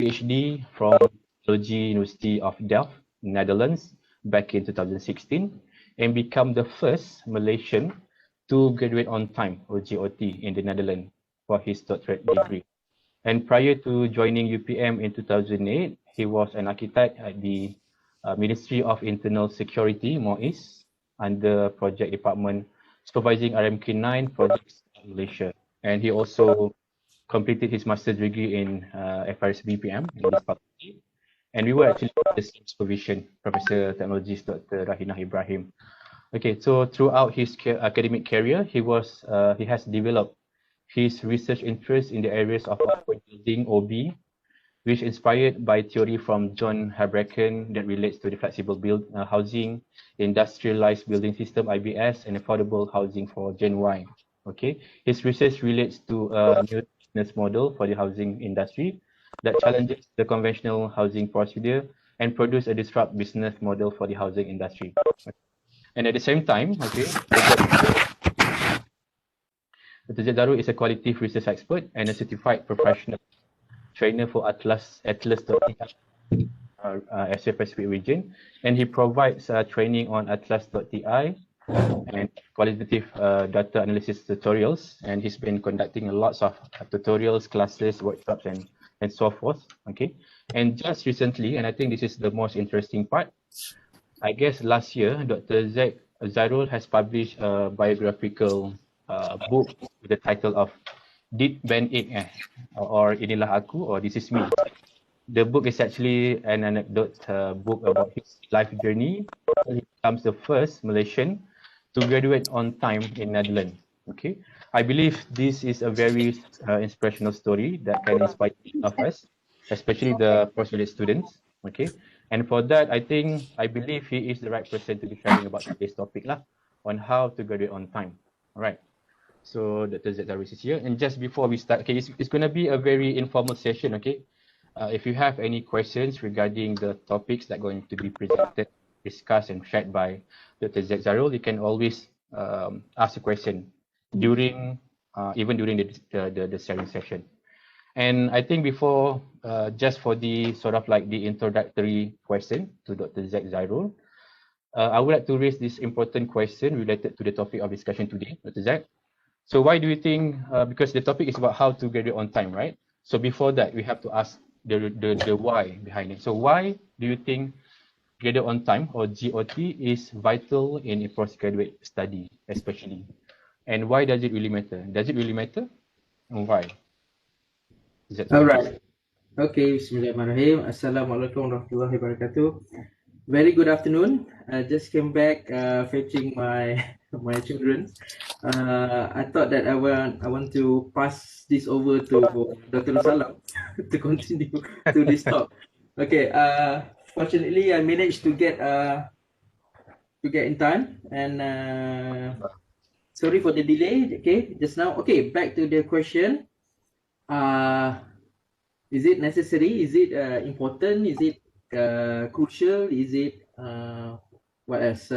PhD from Technology University of Delft, Netherlands, back in 2016, and become the first Malaysian to graduate on time, or GOT, in the Netherlands for his doctorate degree. And prior to joining UPM in 2008, he was an architect at the Ministry of Internal Security, MOIS, under project department supervising RMK9 projects in Malaysia. And he also completed his master's degree in FRSB PM in this faculty. And we were actually the same supervision, Professor Technologist Dr. Rahinah Ibrahim. Okay, so throughout his academic career, he has developed his research interest in the areas of urban building (OB), which inspired by theory from John Habraken that relates to the flexible housing, industrialized building system (IBS), and affordable housing for Gen Y. Okay, his research relates to a new business model for the housing industry that challenges the conventional housing procedure and produce a disrupt business model for the housing industry. And at the same time, okay, Dr. Z. Darul is a qualitative research expert and a certified professional trainer for Atlas.ai SFSB region, and he provides training on Atlas.ai and qualitative data analysis tutorials, and he's been conducting lots of tutorials, classes, workshops, and so forth. Okay, and just recently, and I think this is the most interesting part, I guess last year, Dr. Zairul has published a biographical book with the title of Did Ben Eat or Inilah Aku, or This Is Me. The book is actually an anecdote book about his life journey. He becomes the first Malaysian to graduate on time in Netherlands. Okay, I believe this is a very inspirational story that can inspire of us, especially the postgraduate students. Okay, and for that, I believe he is the right person to be sharing about today's topic on how to graduate on time. All right. So Dr. Z. Darul is here, and just before we start, okay, it's going to be a very informal session. Okay, if you have any questions regarding the topics that are going to be presented, discussed, and shared by Dr. Z. Darul, you can always ask a question during even during the sharing session. And I think before, just for the sort of like the introductory question to Dr. Z. Darul, I would like to raise this important question related to the topic of discussion today, Dr. Z. So why do you think, because the topic is about how to graduate on time, right? So before that, we have to ask the why behind it. So why do you think graduate on time, or GOT, is vital in a postgraduate study, especially? And why does it really matter? Does it really matter? And why? All right. Okay, Bismillahirrahmanirrahim. Assalamualaikum warahmatullahi wabarakatuh. Very good afternoon. I just came back fetching my children. I thought that I want to pass this over to Dr. Salam to continue to this talk. Okay. Fortunately, I managed to get in time, and sorry for the delay. Okay, just now. Okay, back to the question. Is it necessary? Is it important? Is it crucial? Is it what else?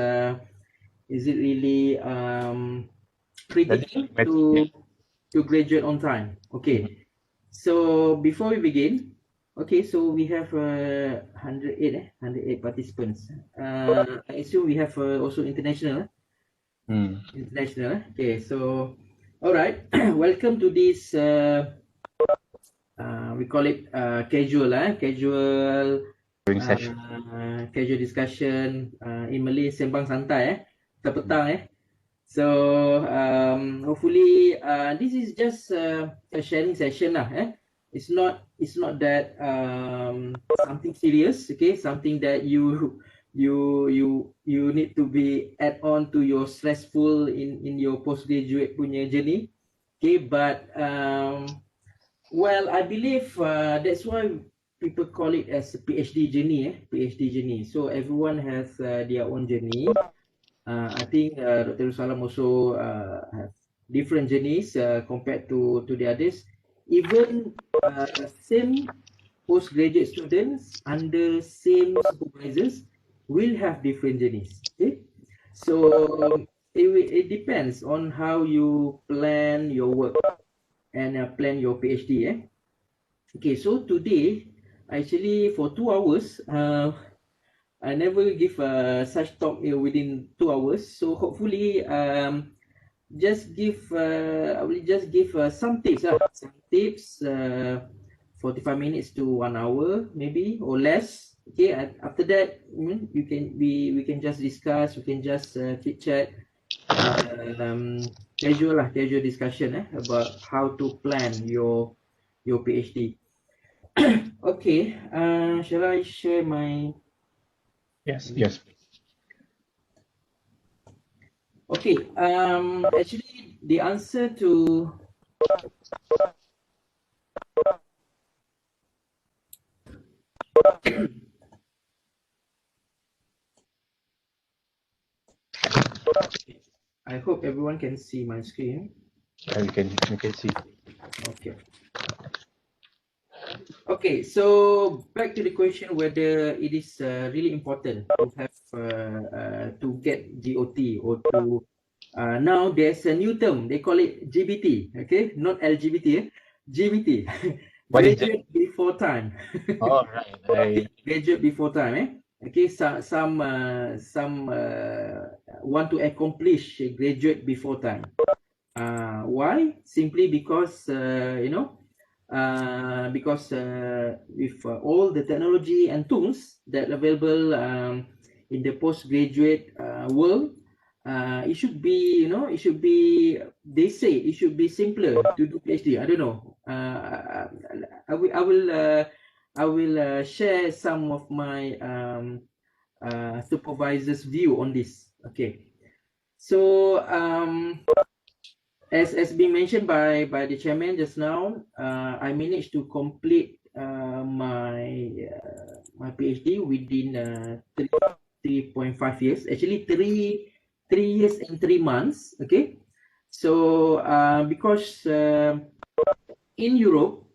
Is it really critical to graduate on time? Okay. So before we begin, okay, so we have 108 participants. I assume we have also international. International. Okay, so all right. Welcome to this. We call it casual discussion, in Malay sembang santai petang. So hopefully this is just a sharing session It's not that something serious, okay, something that you need to be add on to your stressful in your postgraduate punya journey, okay, but well, I believe that's why people call it as a PhD journey. PhD journey. So everyone has their own journey. I think Dr. Salam also have different journeys compared to the others. Even same postgraduate students under same supervisors will have different journeys. Okay, so it depends on how you plan your work and plan your PhD. Okay, so today actually for 2 hours. I never give such talk within 2 hours. So hopefully, just give I will just give some tips. Some tips. 45 minutes to 1 hour maybe or less. Okay. After that, you can we can just discuss. We can just chit chat. Casual discussion about how to plan your PhD. Okay. Shall I share my? Yes, yes. Okay. Actually, the answer to I hope everyone can see my screen. You can see. Okay. Okay, so back to the question whether it is really important to have to get GOT or to now there's a new term they call it GBT. Okay, not LGBT. GBT, What is it? graduate before time. All right. Graduate before time. Okay, some want to accomplish graduate before time. Why? Simply because because with all the technology and tools that available in the postgraduate world, it should be it should be, they say it should be simpler to do PhD. I don't know. I will share some of my supervisor's view on this. Okay, so as being mentioned by the chairman just now, I managed to complete my PhD within 3.5 years. Actually, 3 years and 3 months. Okay, so because in Europe,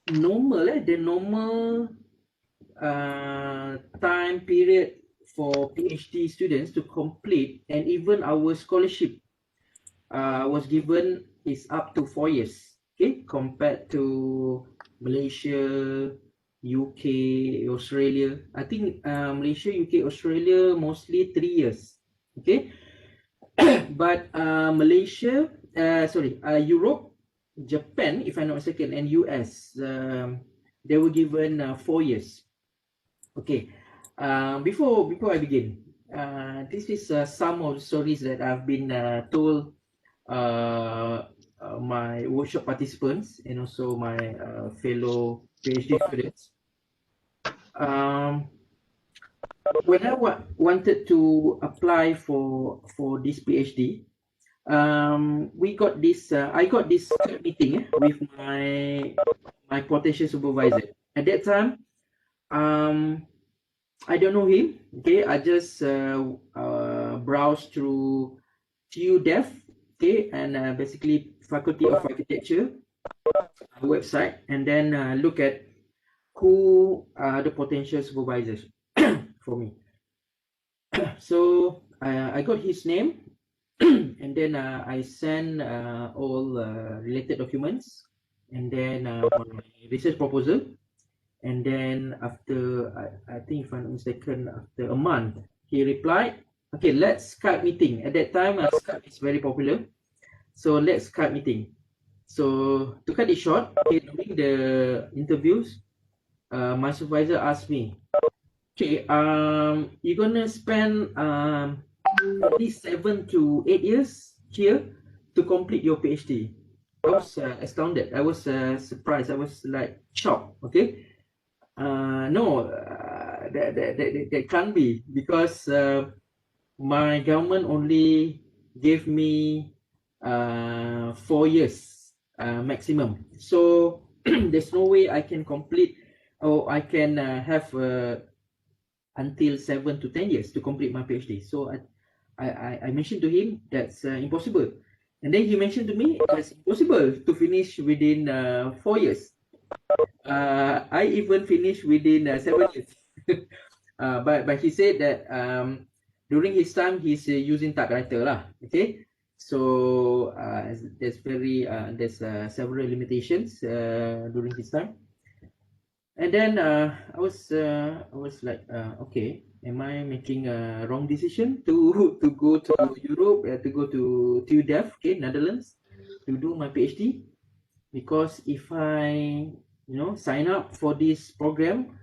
the normal time period for PhD students to complete, and even our scholarship was given, is up to 4 years. Okay, compared to Malaysia, UK, Australia. I think Malaysia, UK, Australia mostly 3 years. Okay, but Malaysia, Europe, Japan, if I'm not mistaken, and US, they were given 4 years. Okay, before I begin, this is some of the stories that I've been told my workshop participants and also my fellow PhD students. When I wanted to apply for this PhD, we got this. I got this meeting with my potential supervisor. At that time, I don't know him. Okay, I just browsed through TUDEF, okay, and basically Faculty of Architecture website, and then look at who are the potential supervisors for me. So I got his name, and then I sent all related documents, and then my research proposal, and then after I think, if I'm not mistaken, after a month, he replied, okay, let's Skype meeting. At that time, Skype is very popular, so let's Skype meeting. So to cut it short, okay, during the interviews, my supervisor asked me, okay, you're gonna spend at least 7 to 8 years here to complete your PhD. I was astounded. I was surprised. I was like shocked. Okay, no, that can't be, because my government only gave me 4 years maximum. So there's no way I can complete, or I can have until 7 to 10 years to complete my PhD. So I mentioned to him that's impossible. And then he mentioned to me it's impossible to finish within 4 years. I even finished within 7 years. But he said that during his time he's using typewriter lah. Okay, so there's several limitations during his time. And then I was like, okay, am I making a wrong decision to to go to Europe, to go to TUDEF, okay, Netherlands, to do my PhD? Because if I, sign up for this program,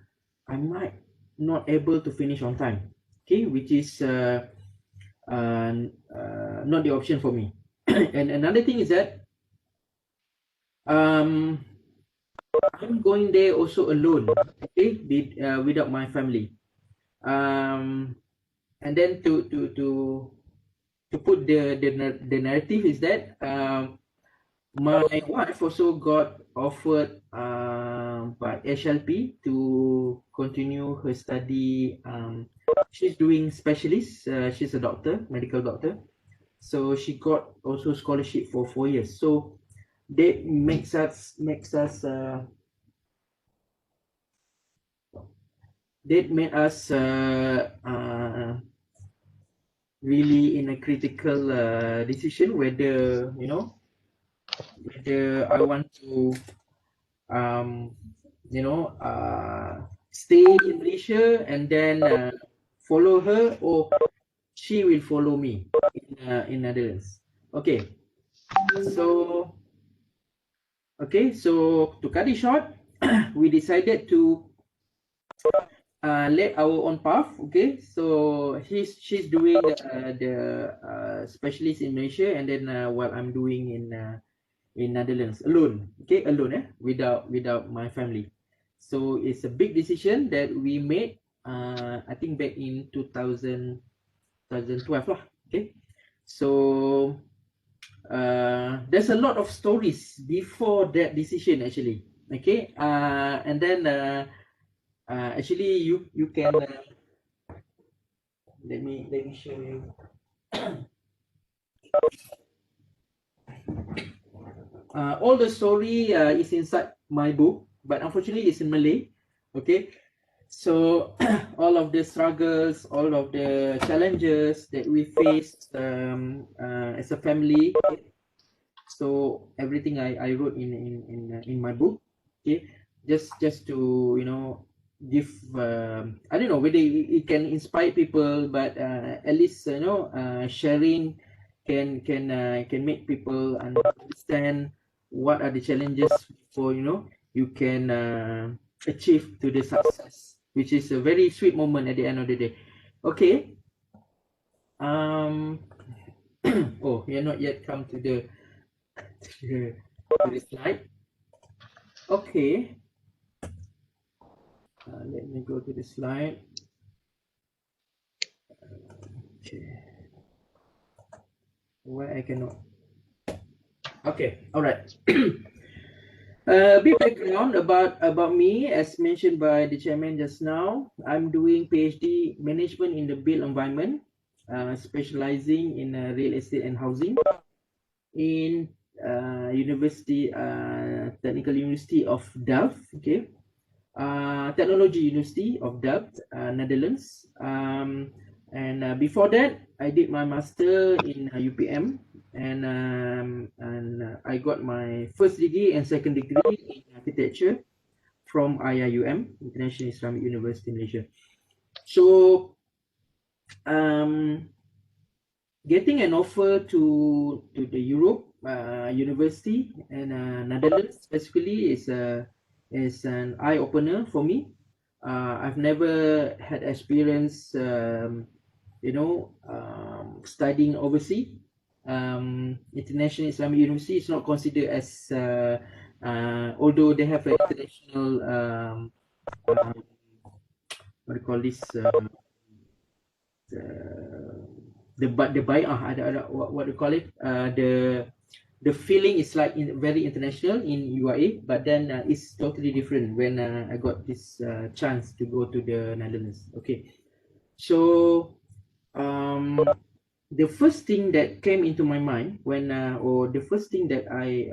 I might not able to finish on time, okay, which is not the option for me. And another thing is that um, I'm going there also alone, okay, without my family. Um, and then to put the narrative is that my wife also got offered by HLP to continue her study. She's doing specialist. She's a doctor, medical doctor. So she got also scholarship for 4 years. So that made us really in a critical decision whether whether I want to um, stay in Malaysia and then follow her, or she will follow me in Netherlands. Okay, so to cut it short, we decided to let our own path. Okay, so she's doing the specialist in Malaysia, and then while I'm doing in Netherlands alone. Okay, alone, without my family. So it's a big decision that we made. I think back in 2012 lah. Okay, so there's a lot of stories before that decision actually. Okay, and then actually you can let me show you. All the story is inside my book, but unfortunately it's in Malay. Okay, so all of the struggles, all of the challenges that we faced as a family. Okay? So everything I wrote in my book. Okay, just to give I don't know whether it can inspire people, but at least sharing can make people understand what are the challenges for you can achieve to the success, which is a very sweet moment at the end of the day. Okay, oh, we are not yet come to the slide. Okay, let me go to the slide. Okay, why I cannot. Okay, all right. A bit background about me, as mentioned by the chairman just now. I'm doing PhD management in the built environment, specializing in real estate and housing in Technical University of Delft. Okay, Technology University of Delft, Netherlands. And before that, I did my master in UPM, and I got my first degree and second degree in architecture from IIUM, International Islamic University in Malaysia. So getting an offer to the Europe university and Netherlands specifically is an eye opener for me. I've never had experience studying overseas. International Islamic University is not considered as although they have an international what do you call this the what do you call it the feeling is like very international in UAE, but then it's totally different when I got this chance to go to the Netherlands. Okay, so the first thing that came into my mind when or the first thing that I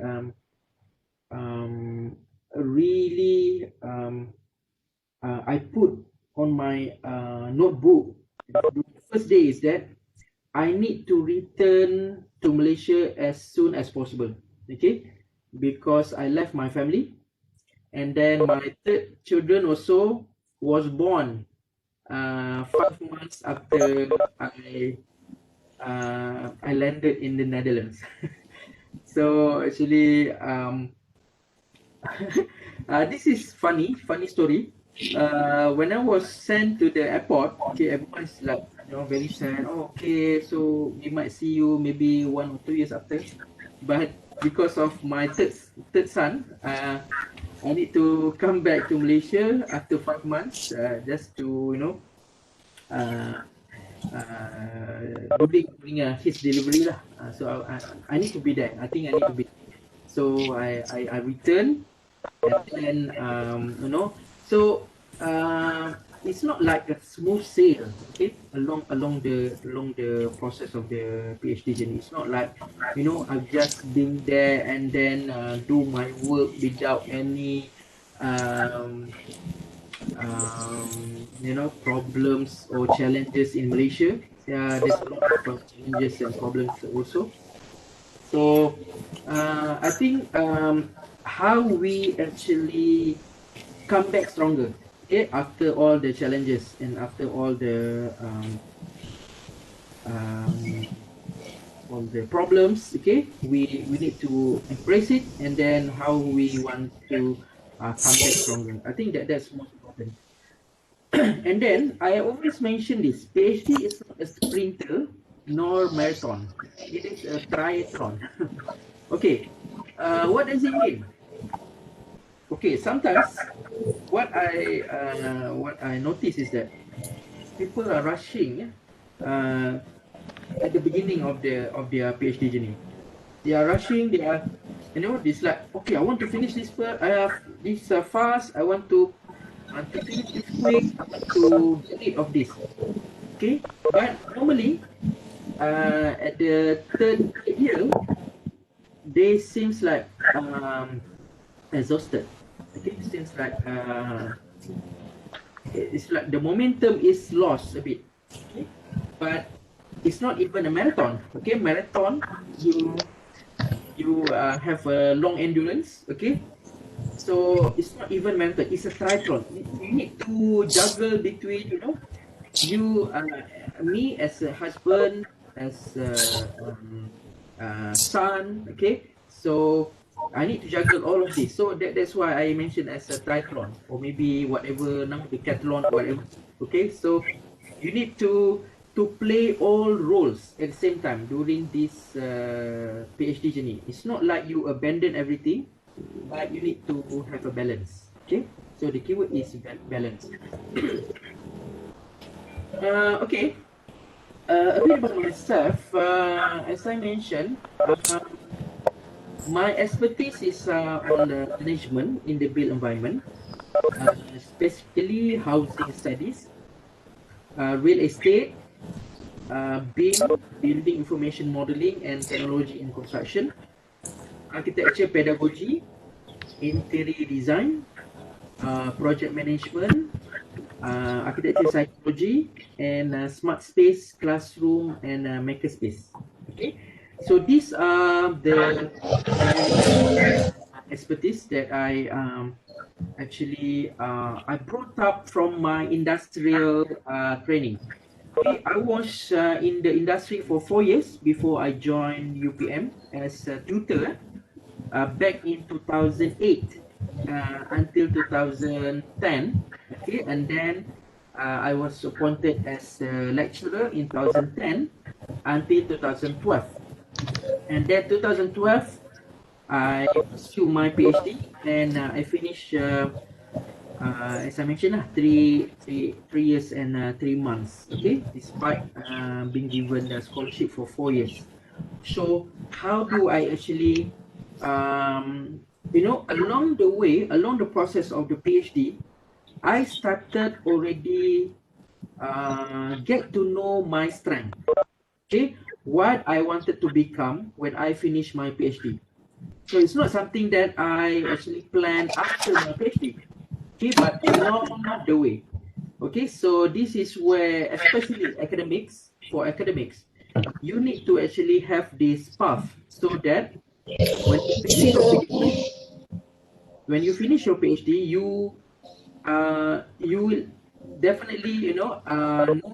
really I put on my notebook the first day is that I need to return to Malaysia as soon as possible. Okay, because I left my family and then my third children also was born 5 months after I landed in the Netherlands. So actually, this is funny story. When I was sent to the airport, okay, everyone's like, very sad. Oh, okay, so we might see you maybe 1 or 2 years after. But because of my third son, I need to come back to Malaysia after 5 months, just to uh, doing his delivery lah. So I need to be there. I think I need to be. So I return, and then so it's not like a smooth sail, okay, along the process of the PhD journey. It's not like I've just been there and then do my work without any um, problems or challenges in Malaysia. There's a lot of challenges and problems also. So I think how we actually come back stronger, okay, after all the challenges and after all the problems, okay, we need to embrace it, and then how we want to come back stronger. I think that's most important. And then I always mention this: PhD is not a sprinter nor marathon; it is a triathlon. Okay, what does it mean? Okay, sometimes what I notice is that people are rushing at the beginning of their PhD journey. They are rushing. They are, it's like, okay, I want to finish this. This fast. I want to finish this quick. I want to get rid of this. Okay, but normally at the third year, they seems like exhausted. Okay, it seems like it's like the momentum is lost a bit. Okay? But it's not even a marathon. Okay, marathon, you have a long endurance. Okay, so it's not even marathon. It's a triathlon. You need to juggle between me as a husband, as a son. Okay, so I need to juggle all of this. So that's why I mentioned as a triathlon, or maybe whatever now, decathlon, whatever. Okay, so you need to play all roles at the same time during this PhD journey. It's not like you abandon everything, but you need to have a balance. Okay, so the keyword is balance. Okay, a bit about myself. As I mentioned, my expertise is on the management in the built environment, specifically housing studies, real estate, BIM, building information modeling and technology in construction, architecture pedagogy, interior design, project management, architecture psychology, and smart space, classroom, and makerspace. Okay, so these are the expertise that I actually I brought up from my industrial training. Okay, I was in the industry for 4 years before I joined UPM as a tutor back in 2008 until 2010. Okay, and then I was appointed as a lecturer in 2010 until 2012. And then 2012, I pursued my PhD, and I finished, as I mentioned, 3 years and 3 months. Okay, despite being given the scholarship for 4 years. So how do I actually, along the way, along the process of the PhD, I started already get to know my strength. Okay, what I wanted to become when I finished my PhD. So it's not something that I actually planned after my PhD. Okay, but along the way. Okay, so this is where, especially for academics, you need to actually have this path so that when you finish your PhD, when you finish your PhD, you will definitely know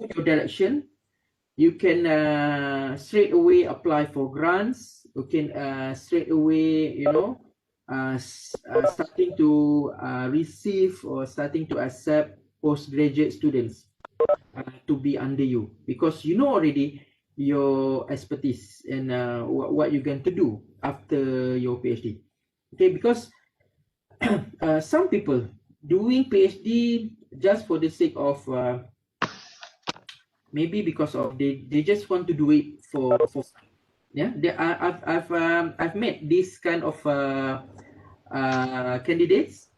your direction. You can straight away apply for grants. You can straight away starting to receive or starting to accept postgraduate students to be under you, because you know already your expertise and what you're going to do after your PhD. Okay, because some people doing PhD just for the sake of maybe because of they just want to do it for fun. Yeah, I've met this kind of candidates.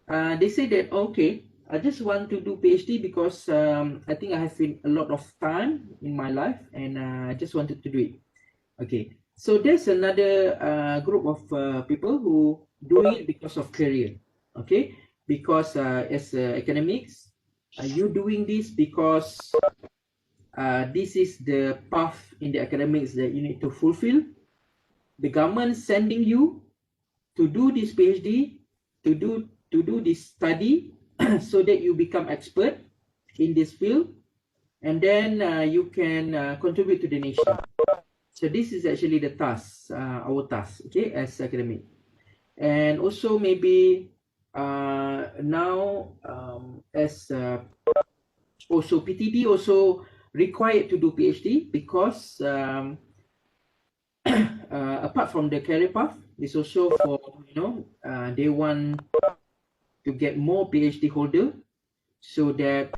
They say that okay, I just want to do PhD because I think I have a lot of time in my life and I just wanted to do it. Okay, so there's another group of people who do it because of career. Okay, because as academics, you doing this because this is the path in the academics that you need to fulfill. The government sending you to do this PhD, to do this study, so that you become expert in this field, and then you can contribute to the nation. So this is actually the task, our task, okay, as academic. And also maybe now as also PTD also required to do PhD because apart from the career path, it's also for they want to get more PhD holder so that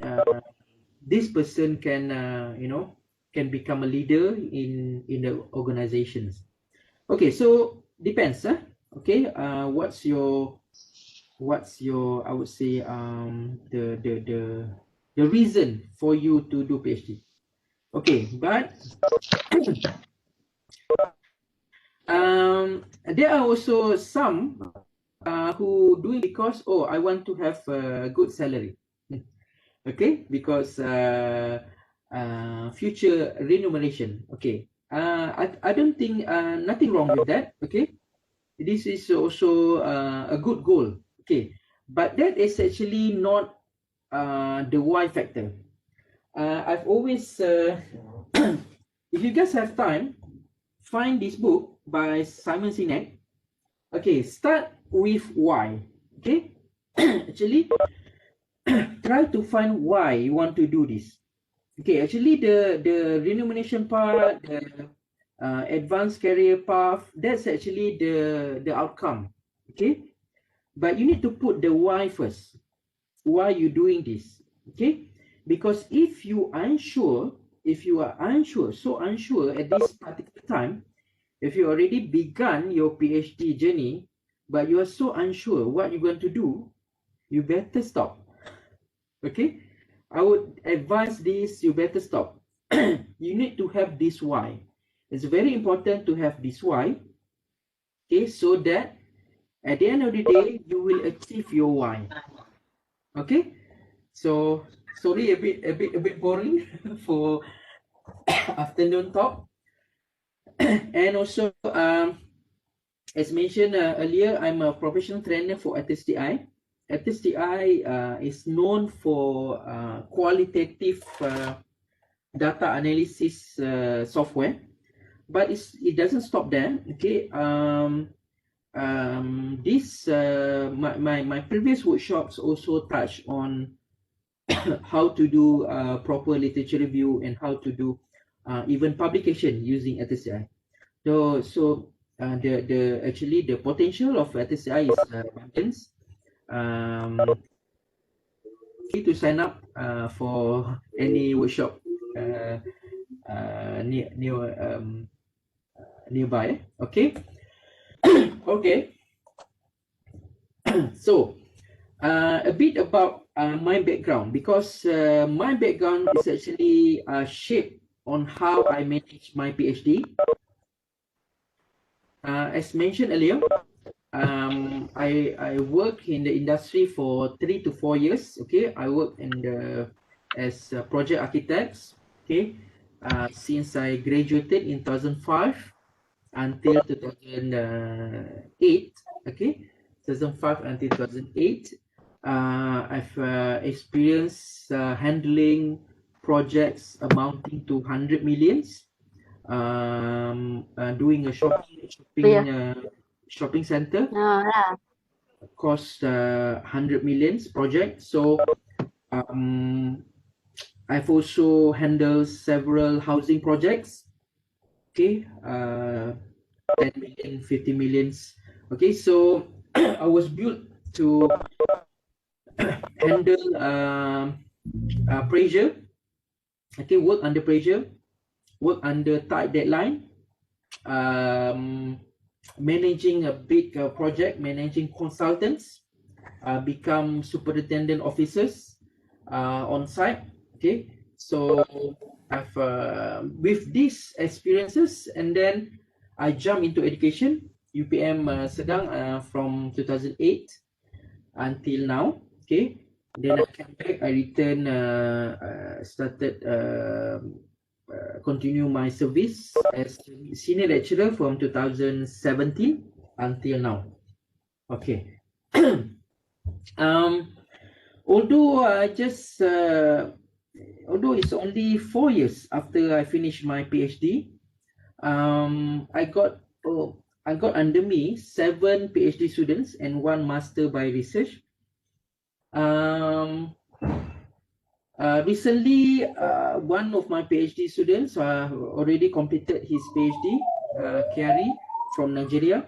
this person can can become a leader in the organizations. Okay, so depends, huh? Okay, what's your I would say the reason for you to do PhD. Okay, but there are also some who doing because I want to have a good salary. Okay, because future remuneration. Okay, I don't think nothing wrong with that. Okay, this is also a good goal. Okay, but that is actually not the why factor. I've always if you guys have time, find this book by Simon Sinek. Okay, start with why. Okay, actually try to find why you want to do this. Okay, actually the remuneration part, the advanced career path, that's actually the outcome. Okay, but you need to put the why first. Why you doing this? Okay, because if you are unsure, so unsure at this particular time, if you already begun your PhD journey, but you are so unsure what you're going to do, you better stop. Okay, I would advise this, you better stop. You need to have this why. It's very important to have this why, okay, so that at the end of the day, you will achieve your why. Okay, so sorry, a bit boring for afternoon talk. And also, as mentioned earlier, I'm a professional trainer for FSDI. FSDI is known for qualitative data analysis software, but it doesn't stop there. Okay, this my previous workshops also touch on how to do proper literature review and how to do even publication using FSDI. So the actually the potential of FSDI is immense. Free to sign up for any workshop nearby. Okay. Okay. So a bit about my background, because my background is actually shaped on how I manage my PhD. As mentioned earlier, I work in the industry for 3 to 4 years. Okay, I work as project architects. Okay, since I graduated in 2005 until 2008. Okay, 2005 until 2008. I've experienced handling projects amounting to 100 millions, doing a shopping center, cost 100 millions project. So I've also handled several housing projects. Okay, 10 million, 50 millions. Okay, so I was built to handle pressure. Okay, work under pressure, work under tight deadline, managing a big project, managing consultants, become superintendent officers on site. Okay, so I've with these experiences, and then I jump into education, UPM Sedang, from 2008 until now. Okay, then I came back, I returned, started continue my service as senior lecturer from 2017 until now. Okay. Although although it's only 4 years after I finished my PhD, I got under me 7 PhD students and 1 master by research. Recently, one of my PhD students already completed his PhD, Kiari from Nigeria,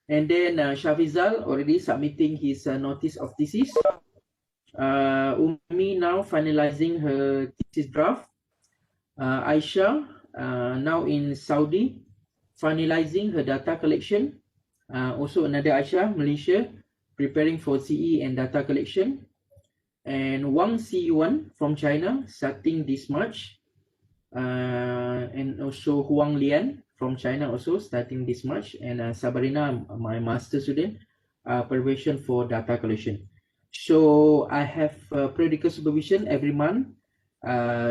and then Shafizal already submitting his notice of thesis. Umi now finalizing her thesis draft. Aisha now in Saudi finalizing her data collection. Also another Aisha, Malaysia, preparing for CE and data collection. And Wang C1 from China starting this March. And also Huang Lian from China also starting this March. And Sabarina, my master student, preparation for data collection. So I have periodical supervision every month.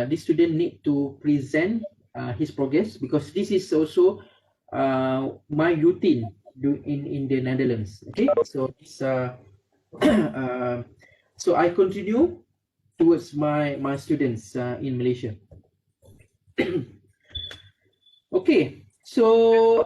This student need to present his progress, because this is also my routine in the Netherlands. Okay, so this so I continue towards my students in Malaysia. Okay, so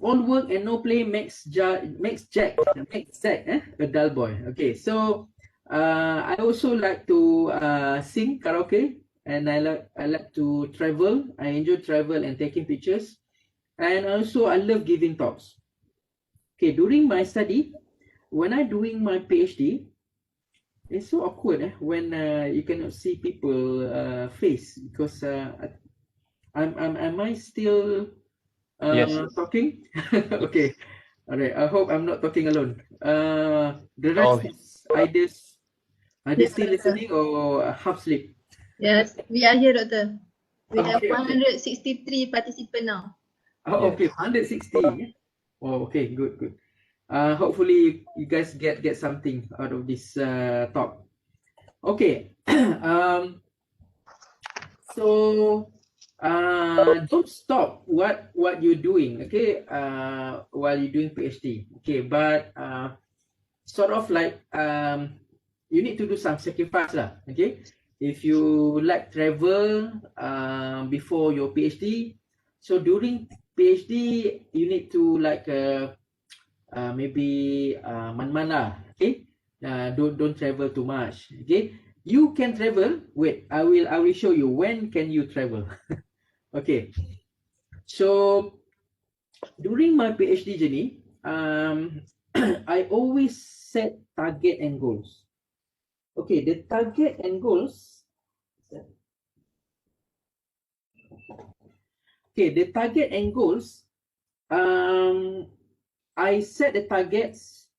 all work and no play makes Jack a dull boy. Okay, so I also like to sing karaoke, and I like to travel. I enjoy travel and taking pictures, and also I love giving talks. Okay, during my study, when I doing my PhD, it's so awkward when you cannot see people face, because am I still Yes. talking? Okay, all right. I hope I'm not talking alone. The rest is either still listening or half sleep. Yes, we are here, Doctor. We have 163 participants now. Oh, okay, 160. Oh, okay, good. Hopefully you guys get something out of this talk. Okay. So don't stop what you're doing, okay, while you're doing PhD. Okay, but sort of like you need to do some sacrifice lah. Okay, if you like travel before your PhD, so during PhD you need to like maybe man lah. Okay, don't travel too much. Okay, you can travel. Wait, I will show you when can you travel. Okay, so during my PhD journey, I always set target and goals. Okay, the target and goals. Okay, the target and goals. I set the targets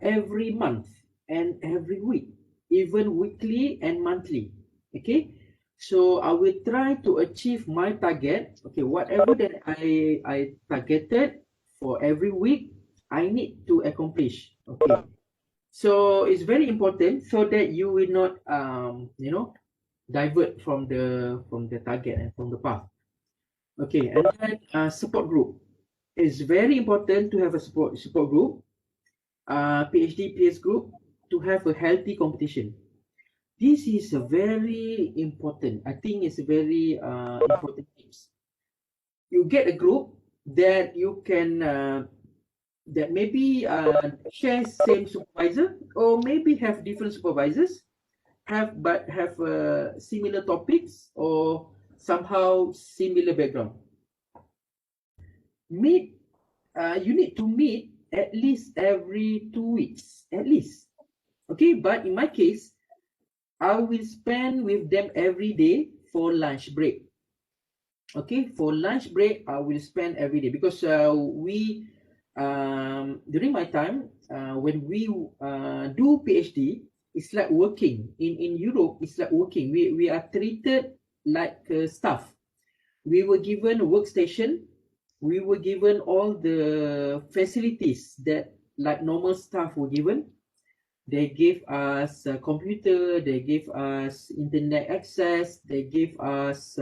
every month and every week, even weekly and monthly. Okay, so I will try to achieve my target. Okay, whatever that I targeted for every week, I need to accomplish. Okay, so it's very important so that you will not divert from the target and from the path. Okay, and then support group. It's very important to have a support group. PhD peers group to have a healthy competition. This is a very important. I think it's a very important tips. You get a group that you can that maybe share same supervisor or maybe have different supervisors, have similar topics or somehow similar background. Meet you need to meet at least every 2 weeks, at least. Okay, but in my case, I will spend with them every day for lunch break. Okay, for lunch break, I will spend every day because we during my time when we do PhD, it's like working in Europe. It's like working. We are treated like staff. We were given a workstation. We were given all the facilities that like normal staff were given. They gave us a computer. They gave us internet access. They gave us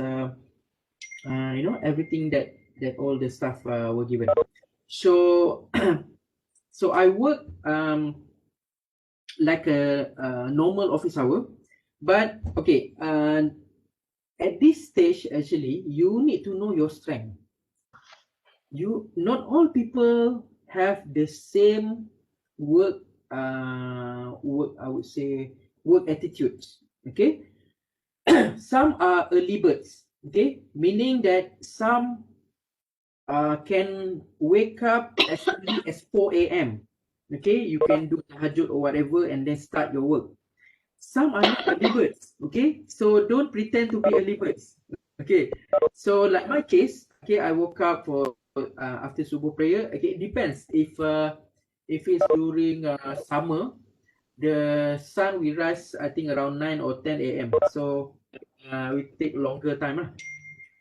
everything that all the staff were given. So so I work like a normal office hour, but okay, at this stage actually you need to know your strength. You not all people have the same work I would say work attitudes. Okay, some are early birds. Okay, meaning that some can wake up as early as 4 a.m. Okay, you can do tahajud or whatever and then start your work. Some are not early birds. Okay, so don't pretend to be early birds. Okay, so like my case, okay, I woke up for after subuh prayer. Okay, it depends if it's during summer, the sun will rise I think around 9 or 10 a.m. So we take longer time.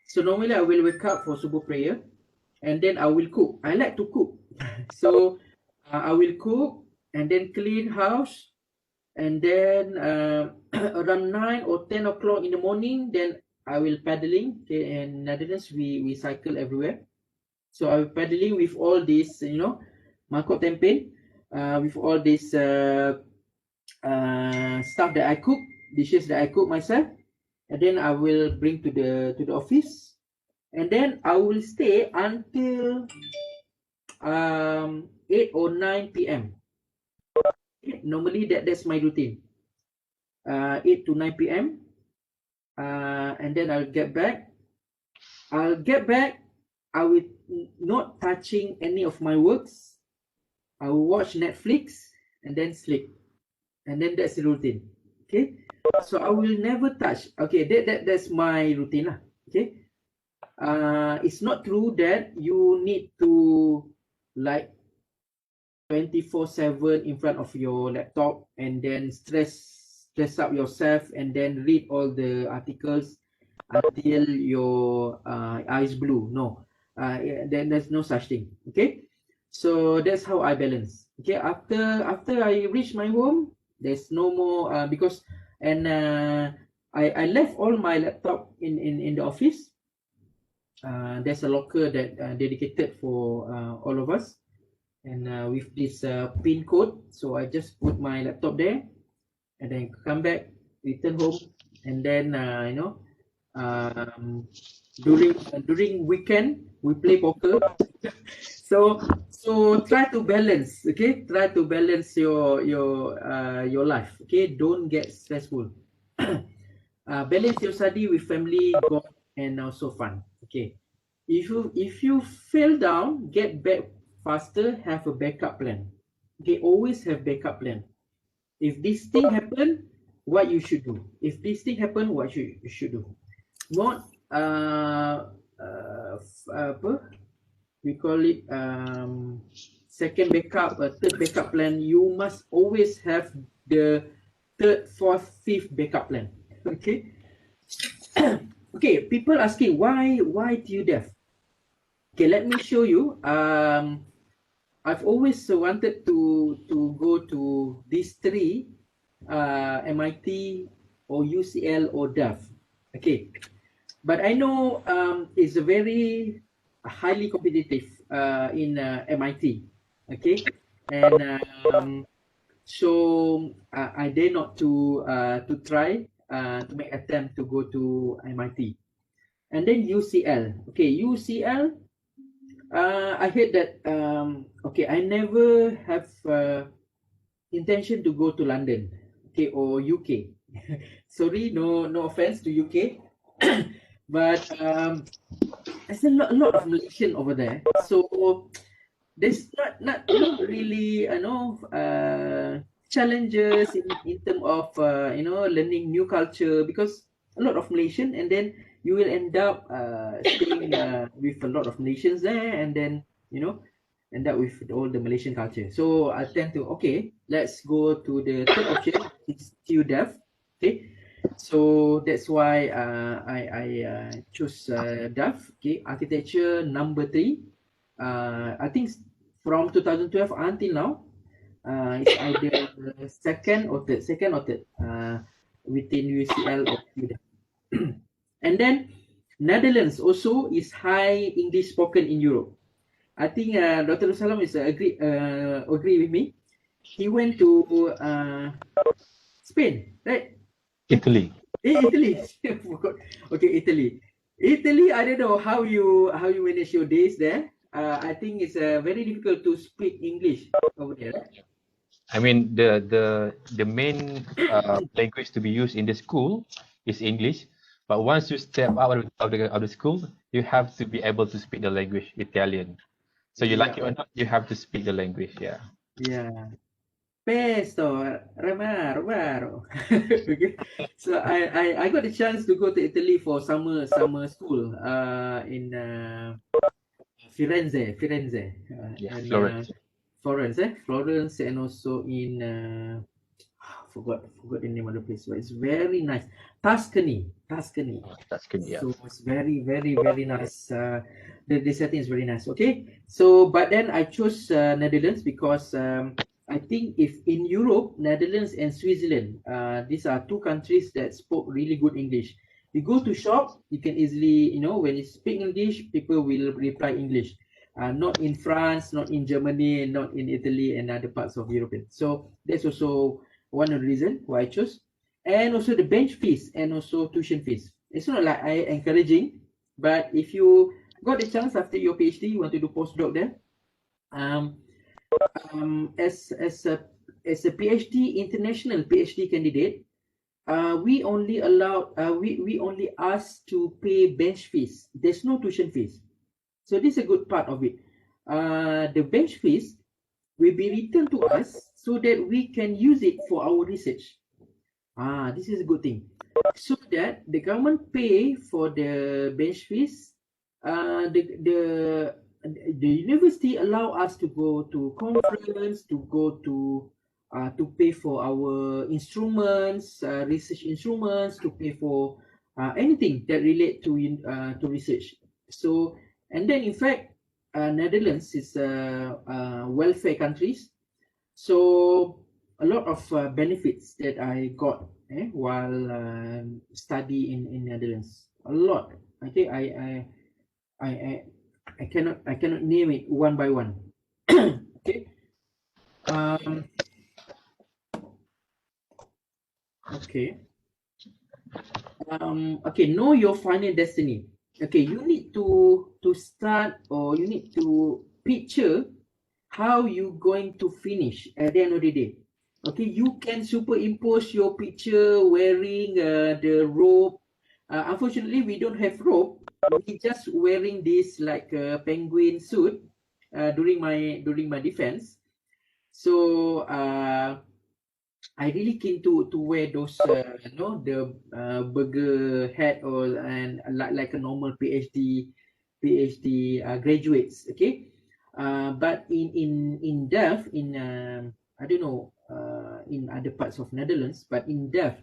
So normally I will wake up for subuh prayer and then I will cook. I like to cook. So I will cook and then clean house, and then around 9 or 10 o'clock in the morning, then I will paddling. Okay, in Netherlands we cycle everywhere. So I will paddling with all this, mangkok tempeh, with all this stuff that I cook, dishes that I cook myself, and then I will bring to the office, and then I will stay until 8 or 9 p.m. Normally that's my routine. 8 to 9 p.m. And then I'll get back. I will not touching any of my works. I will watch Netflix and then sleep. And then that's the routine. Okay. So I will never touch. Okay, that's my routine. Okay. It's not true that you need to like 24/7 in front of your laptop and then stress up yourself and then read all the articles until your eyes blue. No, then there's no such thing. Okay, so that's how I balance. Okay, after I reach my home, there's no more because and I left all my laptop in the office. There's a locker that dedicated for all of us, and with this pin code, so I just put my laptop there and then come back, return home, and then during weekend we play poker. so try to balance. Okay, try to balance your life. Okay, don't get stressful. Balance your study with family, God, and also fun. Okay, if you fell down, get back faster. Have a backup plan. Okay, always have backup plan. If this thing happen, what you should do. If this thing happen, what you should do. Not we call it second backup, third backup plan. You must always have the third, fourth, fifth backup plan. Okay. Okay, people asking why you deaf. Okay, let me show you. I've always wanted to go to these three, MIT or UCL or DAF. Okay, but I know it's a very highly competitive in MIT. Okay, and so I dare not to try to make attempt to go to MIT. And then UCL. Okay, UCL. I heard that. Okay, I never have intention to go to London, okay, or UK. Sorry, no offense to UK, but there's a lot of Malaysian over there. So there's not really challenges in terms of learning new culture, because a lot of Malaysian, and then you will end up staying with a lot of Malaysians there, and then end up with all the Malaysian culture. So I tend to, okay, let's go to the third option, it's TUDEF. Okay, so that's why I chose DEF. Okay, architecture number 3. I think from 2012 until now, it's either second or third within UCL or UDEF. And then Netherlands also is high English spoken in Europe. I think Dr. Salam is agree with me. He went to Spain, right? Italy. Italy. Okay, Italy. Italy, I don't know how you manage your days there. I think it's very difficult to speak English over there. Right? I mean, the main language to be used in the school is English, but once you step out of the school, you have to be able to speak the language Italian. So you like it or not, you have to speak the language. Yeah. Yeah. Pesto, Romaro. Okay. So I got a chance to go to Italy for summer school in Firenze. Yeah, And Florence. Florence, and also in forgot the name of the place, but it's very nice. Tuscany. That's good. Yeah. So it's very nice. The setting is very nice. Okay, so but then I chose Netherlands because I think if in Europe, Netherlands and Switzerland, these are two countries that spoke really good English. You go to shop, you can easily, when you speak English, people will reply English. Not in France, not in Germany, not in Italy and other parts of Europe. So that's also one of the reasons why I chose. And also the bench fees and also tuition fees. It's not like I encouraging, but if you got the chance after your PhD, you want to do postdoc there, as a PhD, international PhD candidate, we only allowed we only asked to pay bench fees. There's no tuition fees. So this is a good part of it. The bench fees will be returned to us so that we can use it for our research. This is a good thing. So that the government pay for the bench fees, the university allow us to go to conference, to go to pay for our instruments, research instruments, to pay for anything that relate to research. So, and then in fact, Netherlands is welfare countries, so a lot of benefits that I got while study in Netherlands. A lot. Okay, I cannot name it one by one. Okay. Okay. Okay, know your final destiny. Okay, you need to start, or you need to picture how you going to finish at the end of the day. Okay, you can superimpose your picture wearing the robe. Unfortunately, we don't have robe. We just wearing this like penguin suit during my defense. So I really keen to wear those the burger hat, or and like a normal PhD graduates. Okay, but in DEF, in I don't know in other parts of Netherlands, but in DEF,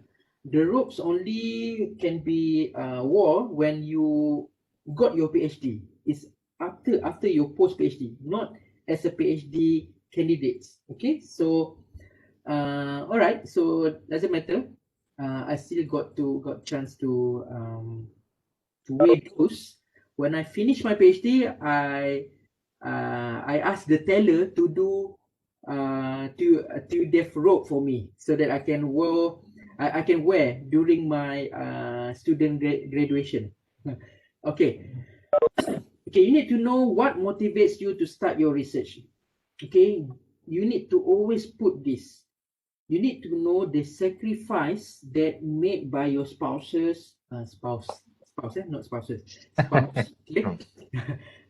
the robes only can be wore when you got your PhD. It's after your post PhD, not as a PhD candidates. Okay, so all right, so doesn't matter. I still got chance to wear those. When I finish my PhD, I asked the teller to do deaf robe for me so that I can wear during my student graduation. Okay. Okay, you need to know what motivates you to start your research. Okay, you need to always put this. You need to know the sacrifice that made by your spouses, not spouses, spouse. Okay,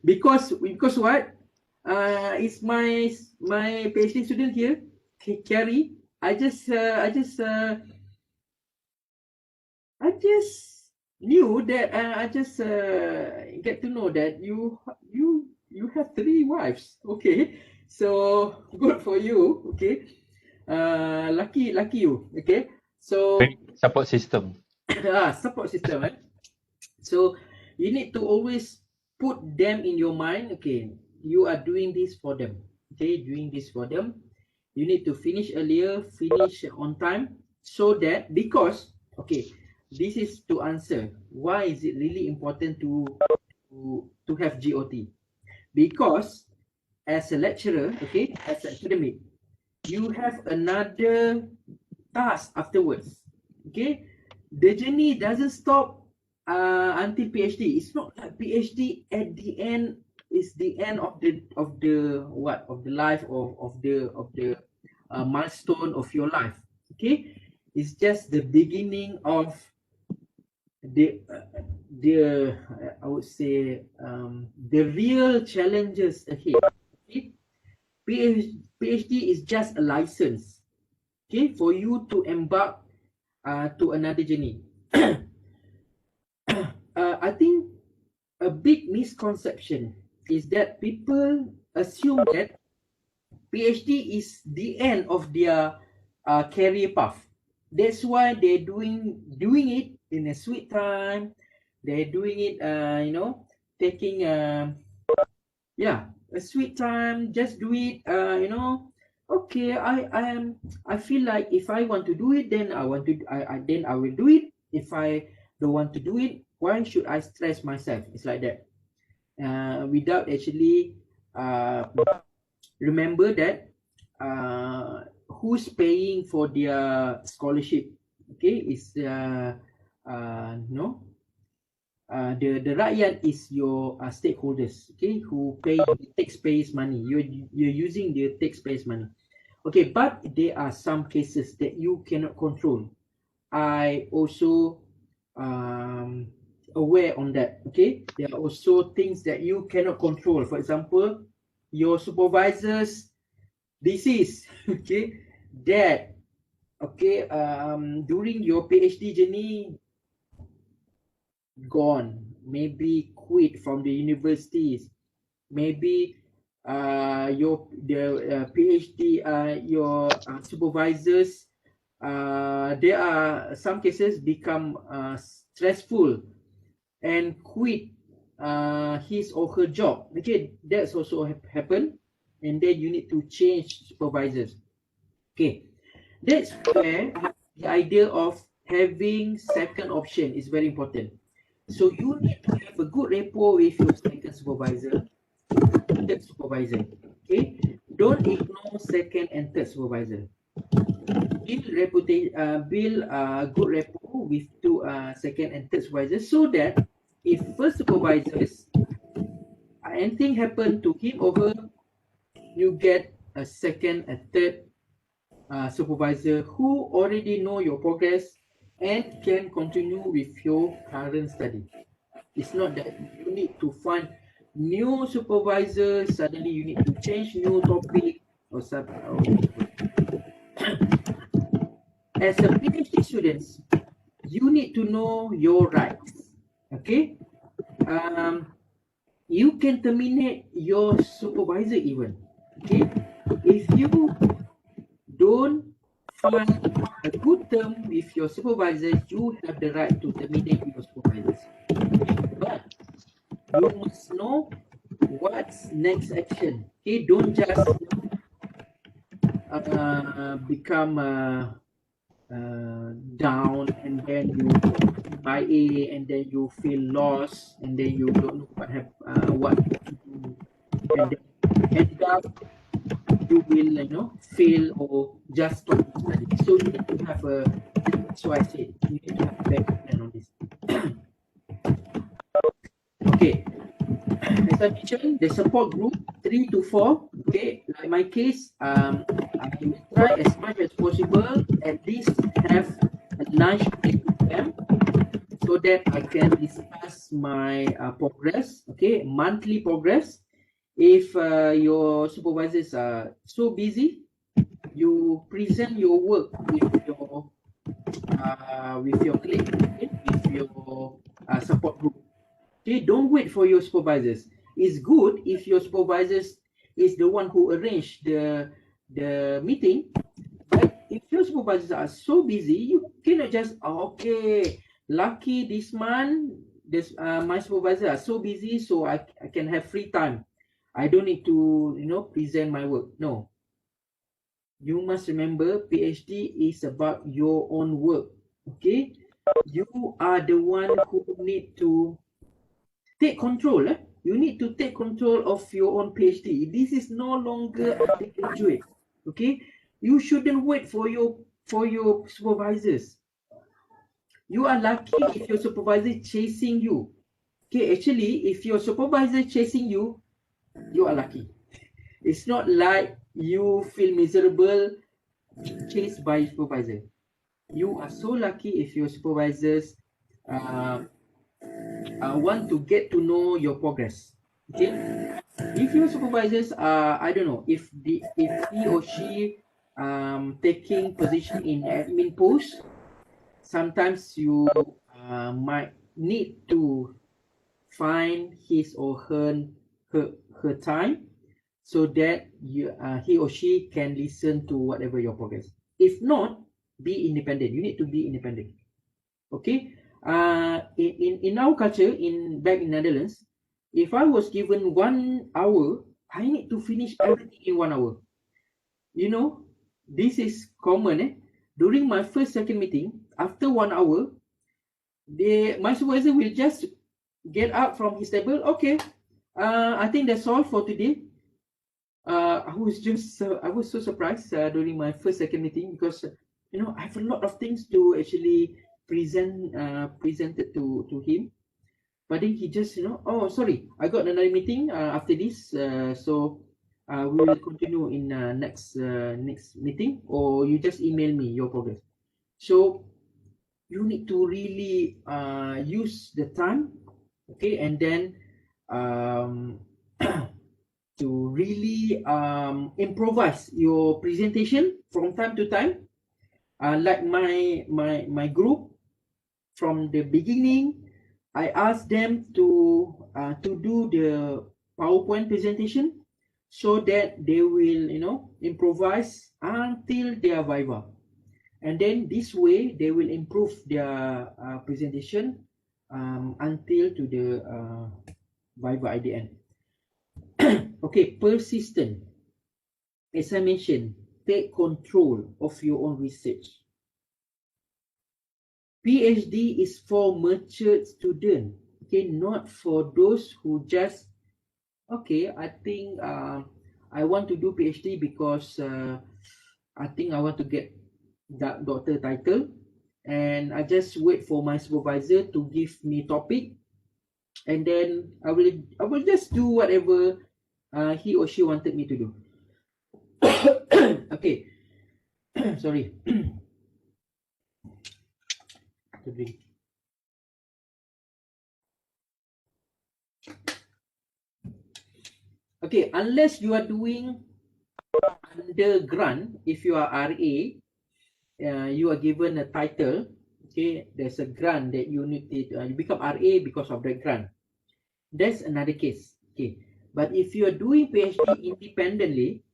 because what? It's my PhD student here, Carrie. I just knew that I just get to know that you have 3 wives. Okay, so good for you. Okay, lucky you. Okay, so Support system. support system. So you need to always put them in your mind. Okay, you are doing this for them. Okay, doing this for them. You need to finish earlier, finish on time, so that because okay, this is to answer why is it really important to have GOT, because as a lecturer, okay, as an academic, you have another task afterwards. Okay, the journey doesn't stop until PhD. It's not like PhD at the end is the end of the life of the milestone of your life. Okay, it's just the beginning of the I would say the real challenges ahead. Okay? PhD is just a license, okay, for you to embark to another journey. I think a big misconception is that people assume that PhD is the end of their career path. That's why they're doing it in a sweet time. They're doing it, taking a sweet time. Just do it, Okay, I feel like if I want to do it, then I will do it. If I don't want to do it, why should I stress myself? It's like that. Without actually remember that who's paying for their scholarship. Okay, is no the rakyat is your stakeholders, okay, who pay the taxpayers money. You're using the taxpayers money. Okay, but there are some cases that you cannot control. I also aware on that. Okay, there are also things that you cannot control. For example, your supervisor's disease. Okay, that okay during your PhD journey gone, maybe quit from the universities, maybe the PhD your supervisors, there are some cases become stressful and quit his or her job. Okay, that's also happen, and then you need to change supervisors. Okay, that's where the idea of having second option is very important. So you need to have a good rapport with your second supervisor, third supervisor. Okay, don't ignore second and third supervisor. Build good rapport with two second and third supervisors, so that if first supervisors anything happen to him or her, you get a second and third supervisor who already know your progress and can continue with your current study. It's not that you need to find new supervisors, suddenly you need to change new topic or something. As a PhD students, you need to know your rights. Okay, you can terminate your supervisor even. Okay, if you don't find a good term with your supervisor, you have the right to terminate your supervisors. But you must know what's next action. Okay, don't just become down and then you buy A and then you feel lost and then you don't know what to do and then end up you will, fail or just stop studying. So you need to have a, so I said, you need to have a backup plan on this. Okay, as I mentioned, the support group 3 to 4. Okay, like my case, I will try as much as possible at least have a lunch break with them so that I can discuss my progress. Okay, monthly progress. If your supervisors are so busy, you present your work with your colleague, okay? With your support group. Okay, don't wait for your supervisors. It's good if your supervisors is the one who arranged the meeting, but if your supervisors are so busy, you cannot just okay, lucky this month this my supervisors are so busy, so I can have free time. I don't need to present my work. No, you must remember PhD is about your own work. Okay, you are the one who need to take control. You need to take control of your own PhD. This is no longer undergraduate. Okay, you shouldn't wait for your supervisors. You are lucky if your supervisor chasing you. Okay, actually, if your supervisor chasing you, you are lucky. It's not like you feel miserable chased by supervisor. You are so lucky if your supervisors want to get to know your progress. Okay, if your supervisors are, I don't know, if he or she taking position in admin post, sometimes you might need to find his or her time so that he or she can listen to whatever your progress. If not, be independent. You need to be independent. Okay. In our culture back in Netherlands, if I was given 1 hour, I need to finish everything in 1 hour. This is common. During my second meeting, after 1 hour, my supervisor will just get up from his table. Okay, I think that's all for today. I was so surprised during my second meeting because I have a lot of things to actually presented to him, but then he just oh sorry, I got another meeting after this, so we will continue in next meeting, or you just email me your progress. So you need to really use the time, okay, and then to really improvise your presentation from time to time. Like my group, from the beginning, I asked them to do the PowerPoint presentation so that they will improvise until their Viva, and then this way they will improve their presentation until to the Viva at the end. Okay, persistent. As I mentioned, take control of your own research. PhD is for matured students, okay, not for those who just, okay, I think I want to do PhD because I think I want to get that doctor title, and I just wait for my supervisor to give me topic, and then I will just do whatever he or she wanted me to do. Okay, sorry. Okay, unless you are doing under grant, if you are RA, you are given a title. Okay, there's a grant that you need to, you become RA because of that grant. That's another case. Okay, but if you are doing PhD independently,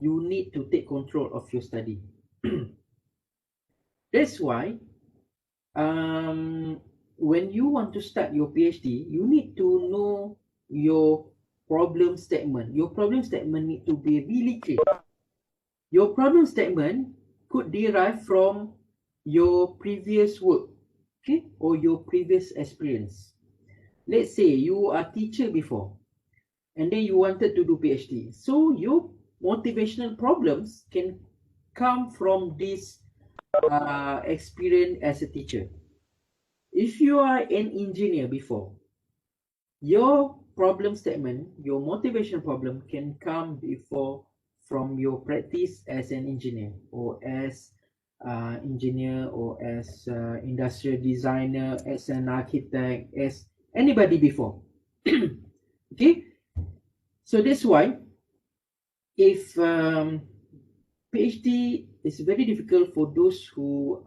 you need to take control of your study. That's why when you want to start your PhD, you need to know your problem statement. Your problem statement need to be really clear. Your problem statement could derive from your previous work, okay, or your previous experience. Let's say you are a teacher before, and then you wanted to do PhD. So your motivational problems can come from this experience as a teacher. If you are an engineer before, your problem statement, your motivation problem can come before from your practice as an engineer or as engineer or as industrial designer, as an architect, as anybody before. Okay, so that's why if PhD is very difficult for those who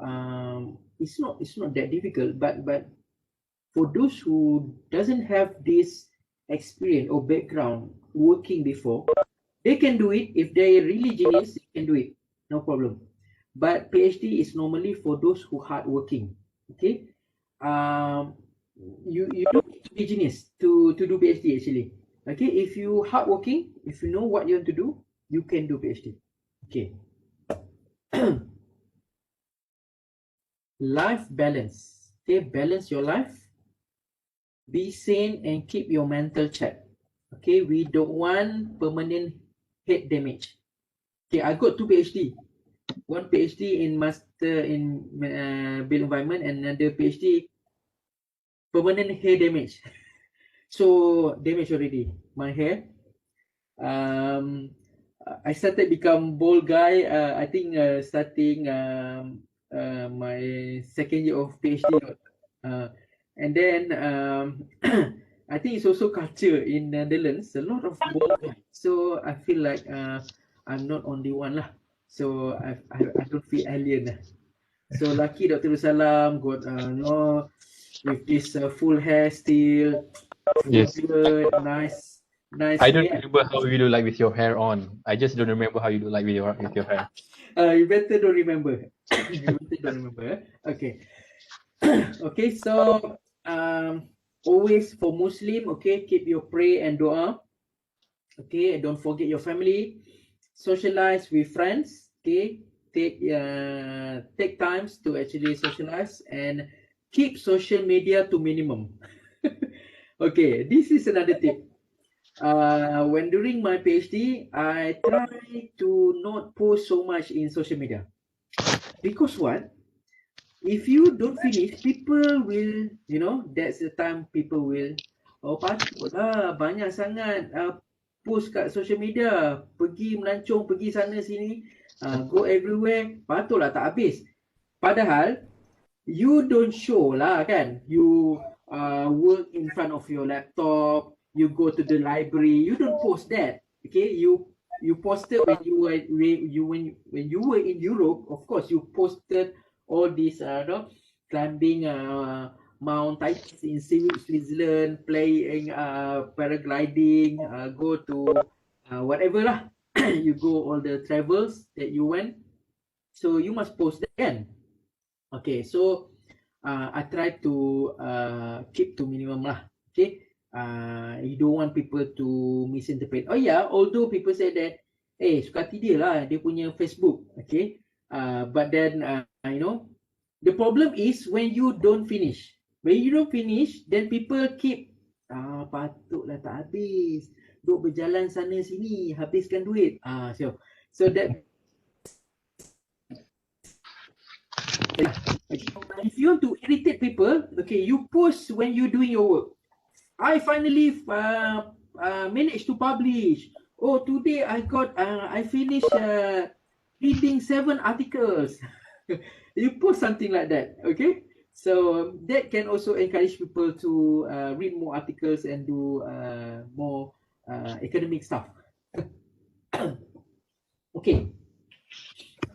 it's not that difficult, but for those who doesn't have this experience or background working before, they can do it. If they're really genius, they can do it, no problem. But PhD is normally for those who hard working. Okay, um, you don't need to be genius to do PhD actually. Okay, if you hard working, if you know what you want to do, you can do PhD. Okay. Life balance. Okay, balance your life. Be sane and keep your mental check. Okay, we don't want permanent head damage. Okay, I got 2 PhD. One PhD in master in built environment and another PhD permanent hair damage. So damage already my hair. I started become bald guy. I think starting my second year of PhD. And then I think it's also culture in Netherlands. A lot of bald guys. So I feel like I'm not only one lah. So I don't feel alien lah. So lucky Dr. Salam got with this full hair still, full Yes. beard, nice I don't hair. remember how you do like with your hair on. I just don't remember how you do like with your hair. You better don't remember. You better don't remember. Okay. Okay, so always for Muslim, okay, keep your pray and dua. Okay, don't forget your family. Socialize with friends. Okay, take times to actually socialize and keep social media to minimum. Okay, this is another tip. When during my PhD, I try to not post so much in social media. Because what? If you don't finish, people will, you know, that's the time people will, oh patutlah banyak sangat post kat social media, pergi melancong, pergi sana sini, go everywhere, patutlah tak habis. Padahal, you don't show lah kan, you work in front of your laptop, you go to the library, you don't post that. Okay, you posted when you were when you were in Europe. Of course, you posted all these climbing Mount Titus in Switzerland, playing paragliding, go to whatever lah. You go all the travels that you went, so you must post that kan. Okay, so I try to keep to minimum lah. Okay, you don't want people to misinterpret. Oh yeah, although people say that, suka hati dia lah, dia punya Facebook. Okay, but then you know, the problem is when you don't finish. When you don't finish, then people keep patutlah tak habis, duk berjalan sana sini, habiskan duit. So that if you want to irritate people, okay, you post when you're doing your work. I finally managed to publish. Oh, today I finished reading 7 articles. You post something like that, okay? So that can also encourage people to read more articles and do more academic stuff. Okay.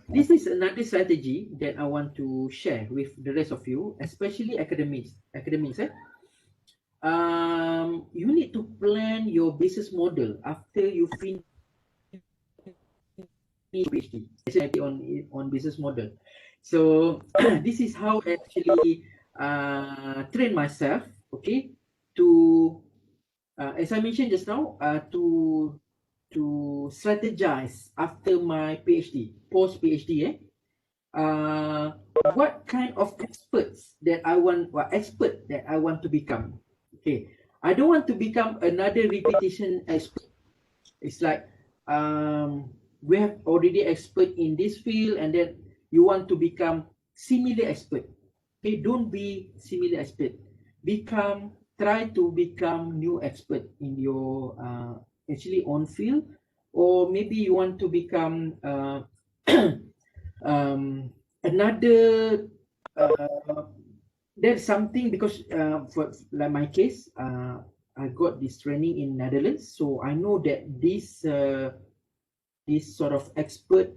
This is another strategy that I want to share with the rest of you, especially academics. You need to plan your business model after you finish PhD, especially on business model. So this is how I actually train myself, okay, to as I mentioned just now, to strategize after my PhD, post PhD. What kind of expert that I want to become. Okay, I don't want to become another repetition expert. It's like we have already expert in this field, and then you want to become similar expert. Okay, don't be similar expert. Try to become new expert in your actually on field, or maybe you want to become another there's something, because for like my case, I got this training in Netherlands, so I know that this sort of expert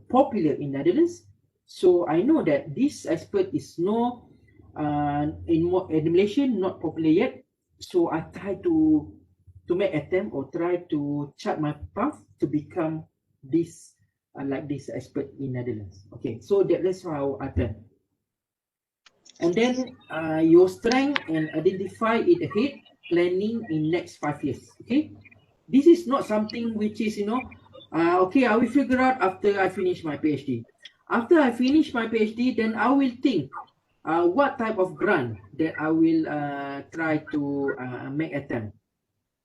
popular in Netherlands. So I know that this expert is no in Malaysia not popular yet. So I try to make attempt or try to chart my path to become this like this expert in Netherlands. Okay, so that's how I plan. And then your strength and identify it ahead, planning in next 5 years. Okay, this is not something which is okay, I will figure out after I finish my PhD. After I finish my PhD, then I will think what type of grant that I will try to make attempt.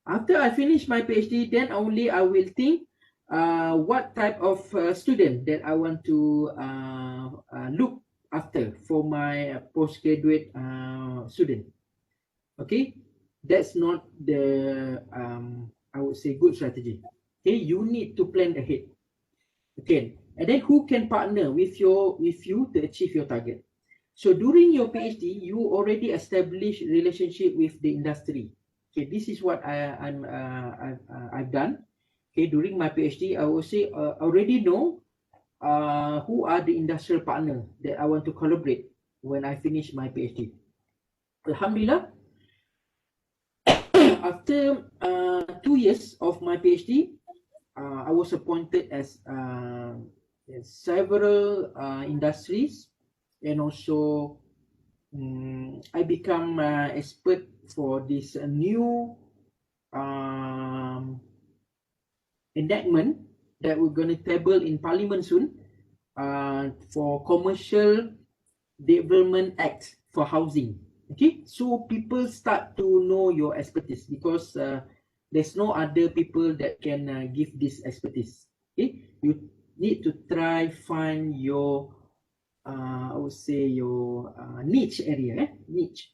After I finish my PhD, then only I will think what type of student that I want to look after for my postgraduate student. Okay, that's not the I would say good strategy. Okay, you need to plan ahead. Okay, and then who can partner with you to achieve your target? So during your PhD, you already established relationship with the industry. Okay, this is what I've done. Okay, during my PhD, I will say already know who are the industrial partner that I want to collaborate when I finish my PhD. Alhamdulillah, after 2 years of my PhD, I was appointed as several industries, and also I become expert for this new enactment that we're going to table in Parliament soon for Commercial Development Act for housing. Okay, so people start to know your expertise, because there's no other people that can give this expertise. Okay, you need to try find your I would say your niche area, niche.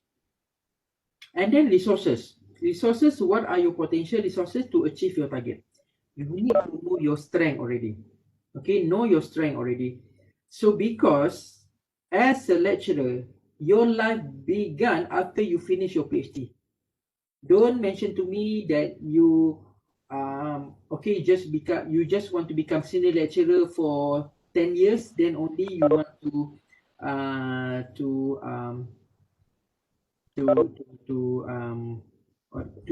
And then resources. Resources, what are your potential resources to achieve your target? You need to know your strength already. Okay, know your strength already. So because as a lecturer, your life began after you finish your PhD. Don't mention to me that you okay, you just want to become senior lecturer for 10 years, then only you want to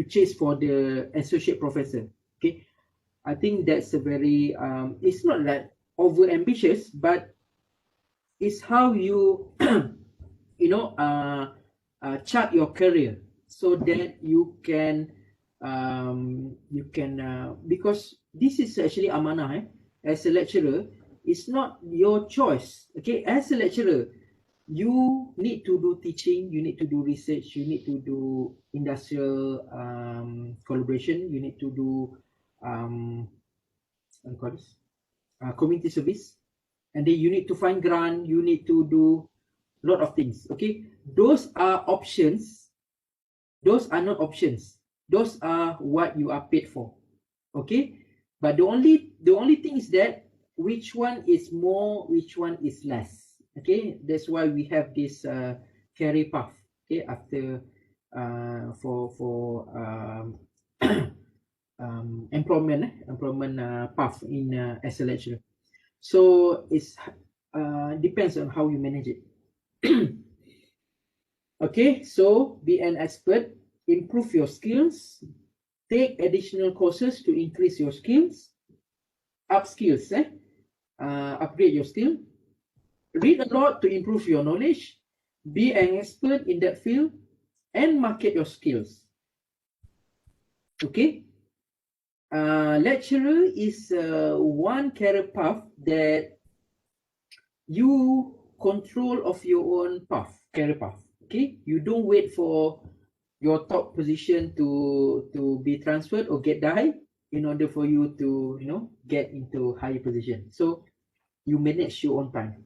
chase for the associate professor. Okay, I think that's a very it's not like over ambitious, but it's how you chart your career, so that you can because this is actually amanah. As a lecturer, it's not your choice. Okay, as a lecturer, you need to do teaching, you need to do research, you need to do industrial collaboration, you need to do community service, and then you need to find grant, you need to do a lot of things. Okay, those are options, those are not options, those are what you are paid for. Okay, but the only thing is that which one is more, which one is less. Okay, that's why we have this career path. Okay, after for employment path in as a lecturer. So it's depends on how you manage it. Okay, so be an expert, improve your skills, take additional courses to increase your skills, upgrade your skill, read a lot to improve your knowledge, be an expert in that field, and market your skills. Okay, lecturer is one career path that you control of your own path, career path. Okay, you don't wait for your top position to be transferred or get die. in order for you to, you know, get into higher position. So you manage your own time.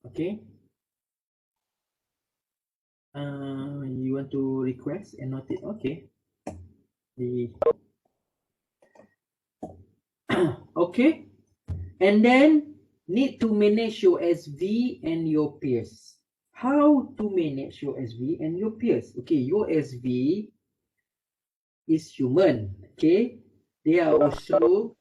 Okay. You want to request and note it. Okay. The okay. And then need to manage your SV and your peers. How to manage your SV and your peers? Okay, your SV is human. Okay, they are also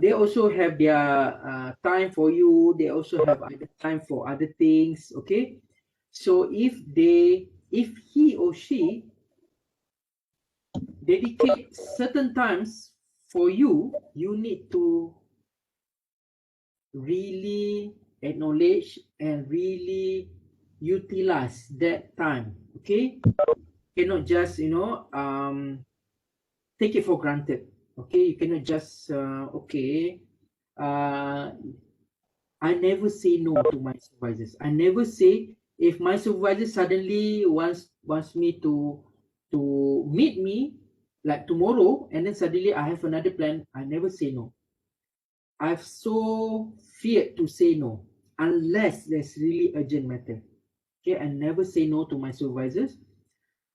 they also have their time for you. They also have other time for other things. Okay, so if he or she dedicate certain times for you, you need to really acknowledge and really utilize that time. Okay, cannot just, you know, take it for granted. Okay, you cannot just okay, uh, I never say no to my supervisors. I never say, if my supervisor suddenly wants me to meet me like tomorrow, and then suddenly I have another plan, I never say no. I've so feared to say no unless there's really urgent matter. Okay, I never say no to my supervisors,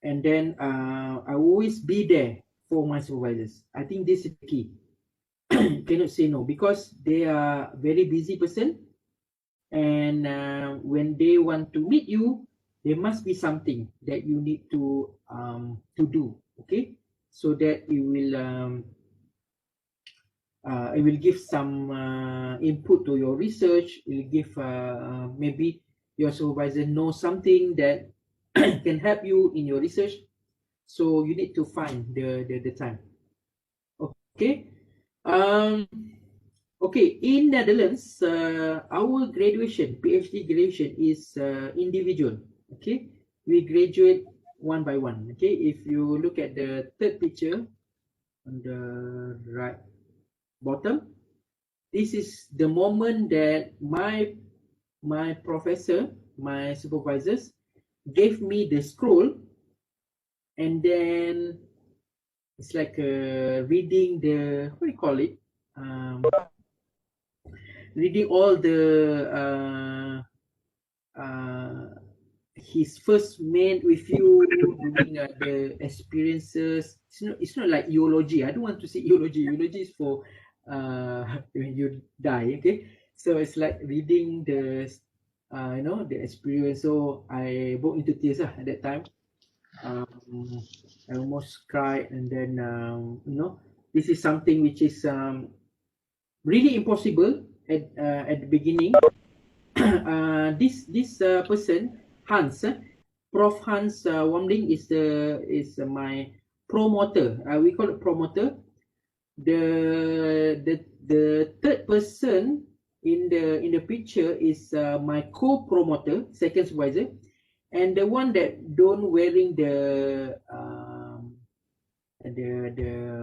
and then I always be there for my supervisors. I think this is the key. Cannot say no because they are very busy person, and when they want to meet you, there must be something that you need to do. Okay, so that you will it will give some input to your research. It will give maybe your supervisor knows something that can help you in your research. So you need to find the time. Okay. Um, okay. In Netherlands, our graduation, PhD graduation is individual. Okay. We graduate one by one. Okay. If you look at the third picture on the right bottom, this is the moment that my professor, my supervisors gave me the scroll, and then it's like reading the, what do you call it, reading all the his first met with you, doing the experiences. It's not like eulogy. I don't want to say eulogy. Eulogy is for when you die. Okay, so it's like reading the you know, the experience. So I broke into tears at that time. I almost cried, and then you know, this is something which is really impossible at the beginning. This person, Hans, Prof Hans Wamling is my promoter. We call it promoter. The third person in the picture is my co-promoter, second supervisor, and the one that don't wearing the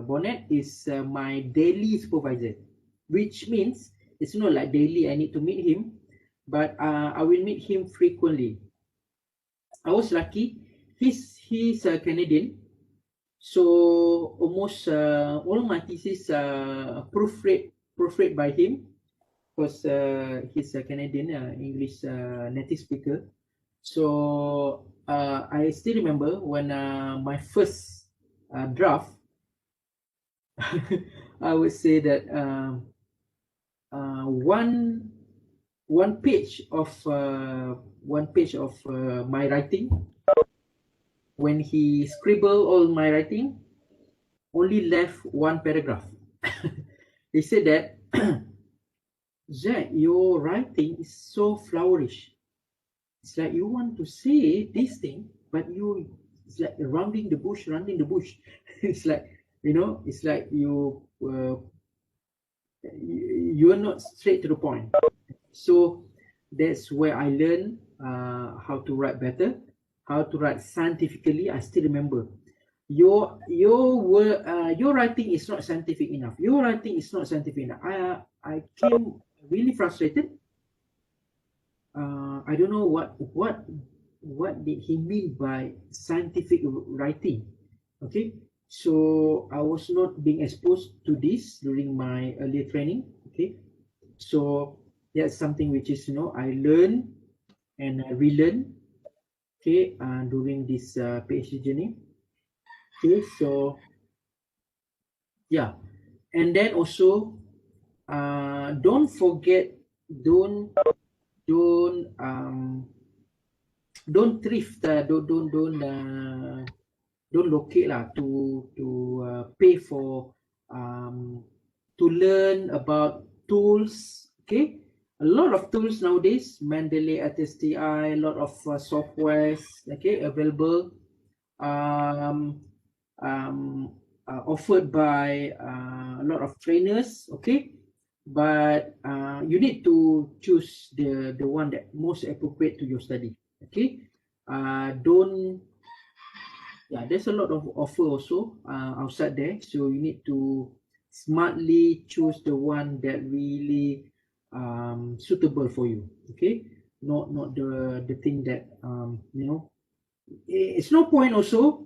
bonnet is my daily supervisor, which means it's not like daily I need to meet him, but I will meet him frequently. I was lucky. He's a Canadian, so almost all my thesis proofread by him, because he's a Canadian English native speaker. So I still remember when my first draft, I would say that one page of my writing, when he scribbled all my writing, only left one paragraph. He said that, Zack, your writing is so flourish. It's like you want to say this thing, but it's like rounding the bush. It's like, you know, it's like you are not straight to the point. So that's where I learned how to write better, how to write scientifically. I still remember your writing is not scientific enough. Your writing is not scientific enough. I came really frustrated. I don't know what did he mean by scientific writing. Okay, So I was not being exposed to this during my earlier training. Okay, so that's something which is I learn and I relearn. Okay, during this PhD journey. Okay, so yeah, and then also don't forget, don't don't um don't thrift, don't locate lah to pay for um to learn about tools. Okay, a lot of tools nowadays, Mendeley STI, a lot of softwares, okay, available, um, um, offered by a lot of trainers. Okay, but you need to choose the one that most appropriate to your study. Okay, don't yeah, there's a lot of offer also outside there, so you need to smartly choose the one that really suitable for you. Okay, not the thing that it's no point also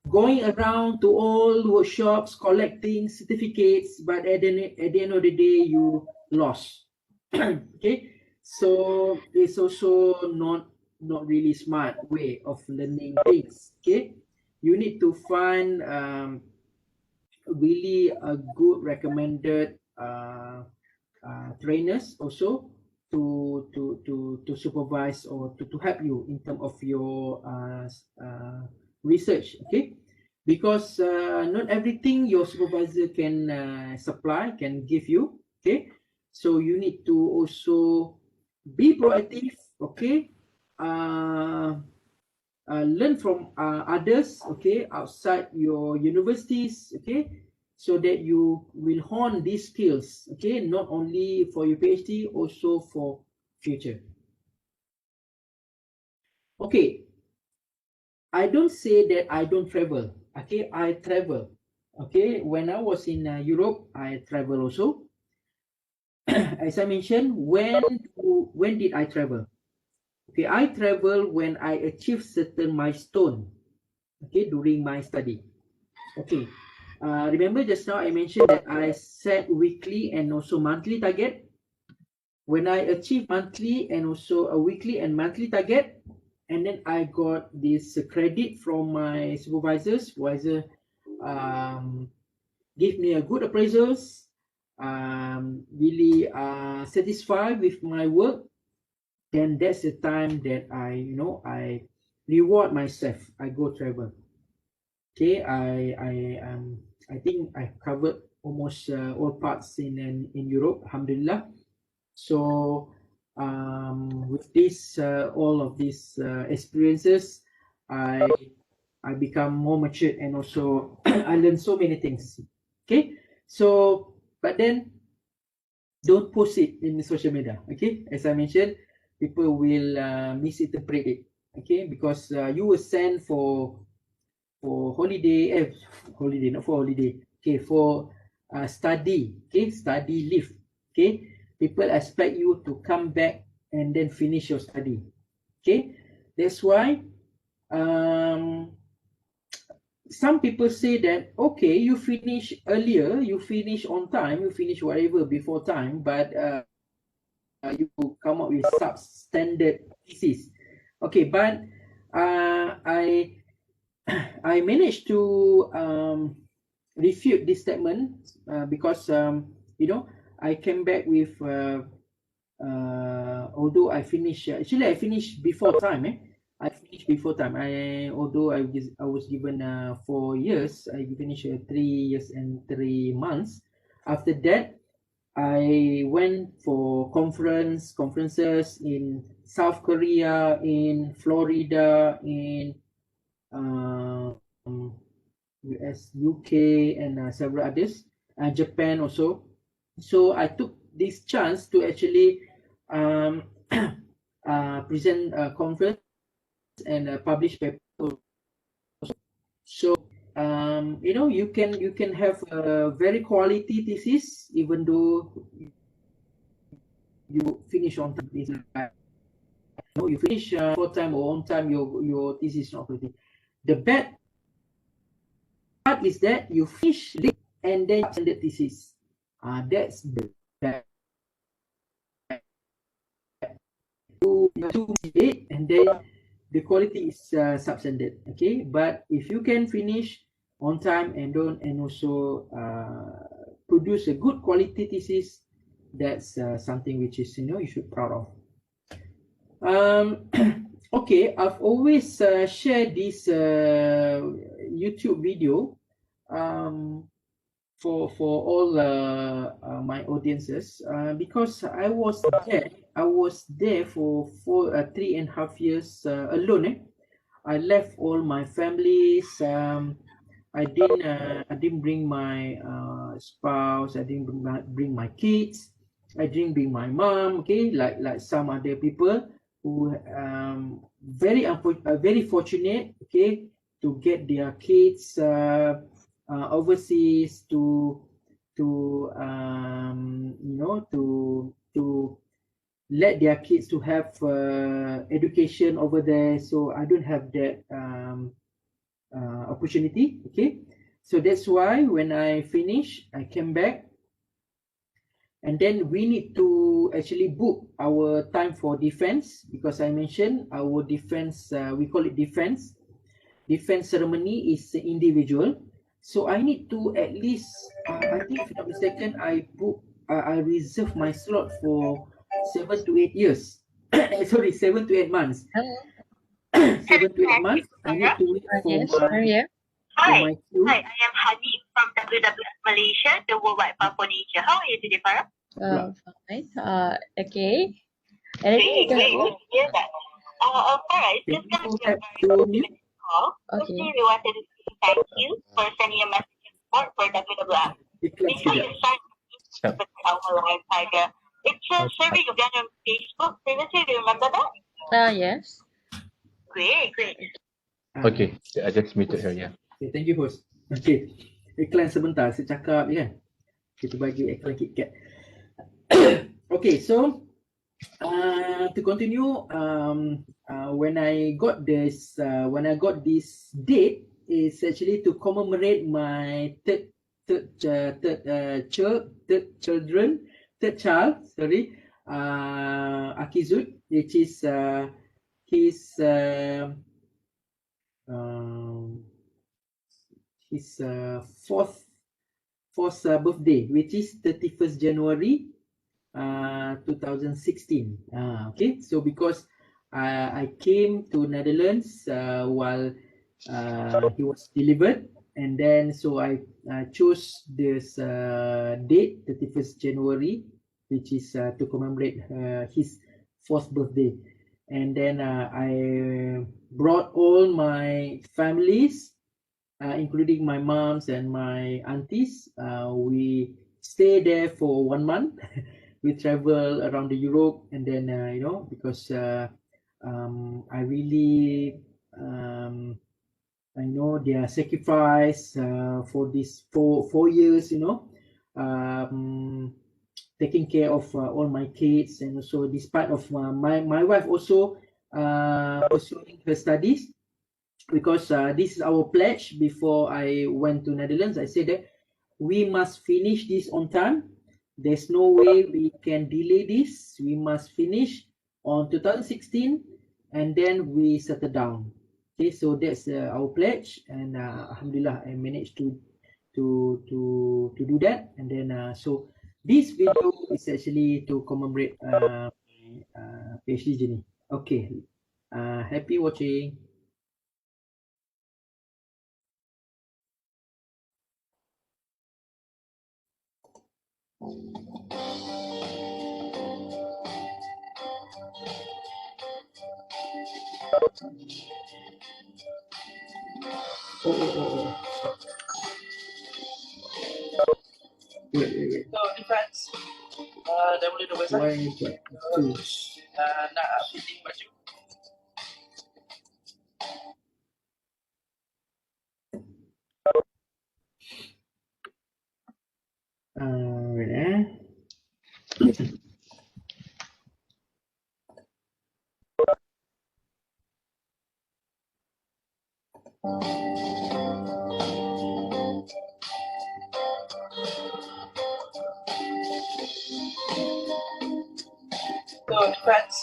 going around to all workshops collecting certificates, but at the end of the day you lost. Okay, so it's also not really smart way of learning things. Okay, you need to find really a good recommended trainers also to supervise or to help you in terms of your research. Okay, because not everything your supervisor can supply, can give you. Okay, so you need to also be proactive. Okay, learn from others, okay, outside your universities. Okay, so that you will hone these skills, okay, not only for your PhD, also for future. Okay, I don't say that I don't travel. Okay, I travel. Okay, when I was in Europe, I travel also. As I mentioned, when did I travel? Okay, I travel when I achieve certain milestone, okay, during my study. Okay, remember just now I mentioned that I set weekly and also monthly target. When I achieve monthly and also a weekly and monthly target, and then I got this credit from my supervisor give me a good appraisals, really satisfied with my work, then that's the time that I reward myself. I go travel. Okay, I think I covered almost all parts in Europe, alhamdulillah. So with this all of these experiences, I become more mature, and also I learned so many things. Okay, so but then don't post it in social media. Okay, as I mentioned, people will misinterpret it. Okay, because you will send for holiday, holiday, not for holiday. Okay, for study. Okay, study leave. Okay, people expect you to come back and then finish your study. Okay, that's why some people say that, okay, you finish earlier, you finish on time, you finish whatever before time, but you come up with substandard thesis. Okay, but I I managed to refute this statement because I came back with although I finished actually I finished before time. I finished before time. Although I was given 4 years, I finished 3 years and 3 months. After that, I went for conferences in South Korea, in Florida, in US, UK, and several others, Japan also. So I took this chance to actually present a conference and publish paper. So you can have a very quality thesis even though you finish on time. You finish for time or on time, your thesis is not quality. The bad part part is that you finish late and then send the thesis. That's bad. You late and then the quality is substandard. Okay, but if you can finish on time and also produce a good quality thesis, that's something which is you should proud of. Okay, I've always shared this YouTube video for all my audiences because I was there for 3.5 years alone. I left all my families. I didn't bring my spouse. I didn't bring my kids. I didn't bring my mom. Okay, like some other people who very fortunate. Okay, to get their kids overseas to let their kids to have education over there. So I don't have that opportunity. Okay, so that's why when I finish, I came back, and then we need to actually book our time for defense, because I mentioned our defense, we call it defense ceremony is individual. So I need to at least I think, if I'm not mistaken, I reserve my slot for 7 to 8 years. Sorry, 7 to 8 months. 7 to 8 months. I need to wait for Yes, we're here. my queue. Hi, I am Hani from WWF Malaysia, the Worldwide Paponesia. How are you today, Farah? Fine. Okay. Anything you can Great. add? To hear that. Farah, it's Can just going you to be a have very to short mute? call. Okay. Firstly, we wanted to say thank you for sending a message of support for WWF. Iklan We saw sekejap. you signed with our live tiger. It's a survey you've done on Facebook previously. Do you remember that? Yes. Great. Okay, I just muted her. Yeah. Okay, thank you, host. Okay, iklan sebentar, saya cakap je kan. Kita bagi iklan KitKat. Okay, so to continue, when I got this date, is actually to commemorate my third child, Akizut, which is his fourth birthday, which is 31st January 2016. Okay, so because I came to Netherlands while he was delivered, and then so I chose this date, 31st January, which is to commemorate his fourth birthday. And then I brought all my families, including my moms and my aunties. We stay there for 1 month. We travel around the Europe, and then because I really I know their sacrifice for these 4 years, taking care of all my kids, and also despite of my wife also pursuing her studies, because this is our pledge before I went to Netherlands. I said that we must finish this on time. There's no way we can delay this. We must finish on 2016, and then we settle down. Okay, so that's our pledge, and alhamdulillah, I managed to do that. And then so this video is actually to commemorate my PhD journey. Okay, happy watching. Oh. Wait. So defense, dah boleh dah besar. Why got two? Nak fitting baju. Wait. Friends,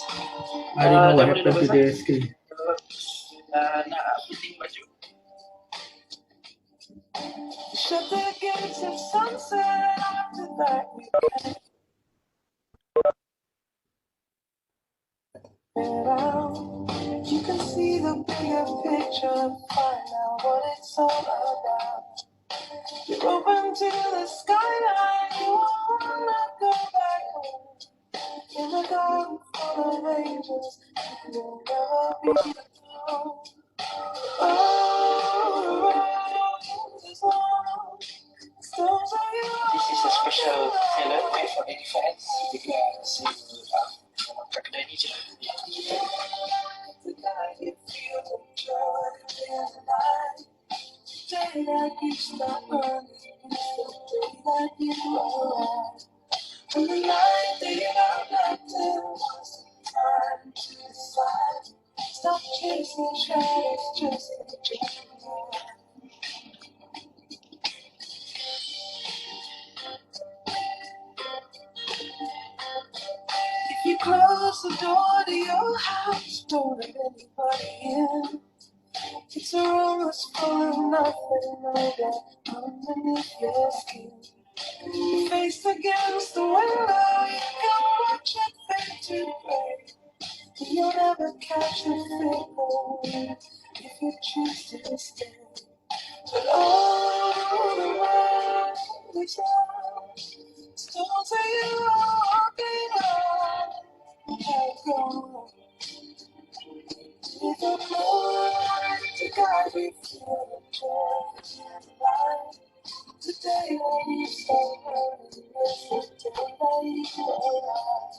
I don't know dah what boleh dah happened to selesai. the screen. Nak fitting baju. Shut the gates at sunset. After that we can get out. You can see the bigger picture. Find out what it's all about. You're open to the skyline. You wanna go back home. In the garden full of angels, you'll never be alone. Oh, is on. Stones are you. This is a special trailer made for any fans because kedai ni je. Tonight you feel the joy in the night. Day that you stop running, the day that you arrive. And the night that you are left in was time to decide. Stop chasing shadows, just enjoy the night. If you close the door to your house, don't let anybody in. It's a room that's full of nothing, no doubt, underneath your skin. Face against the window, you can watch it fade to gray. You'll never catch a feeling if you choose to stay. But all the world is out. Stones that you are walking on have gone. With the moon to guide you through the joy of life. Today when you start running, is the day that you arrive.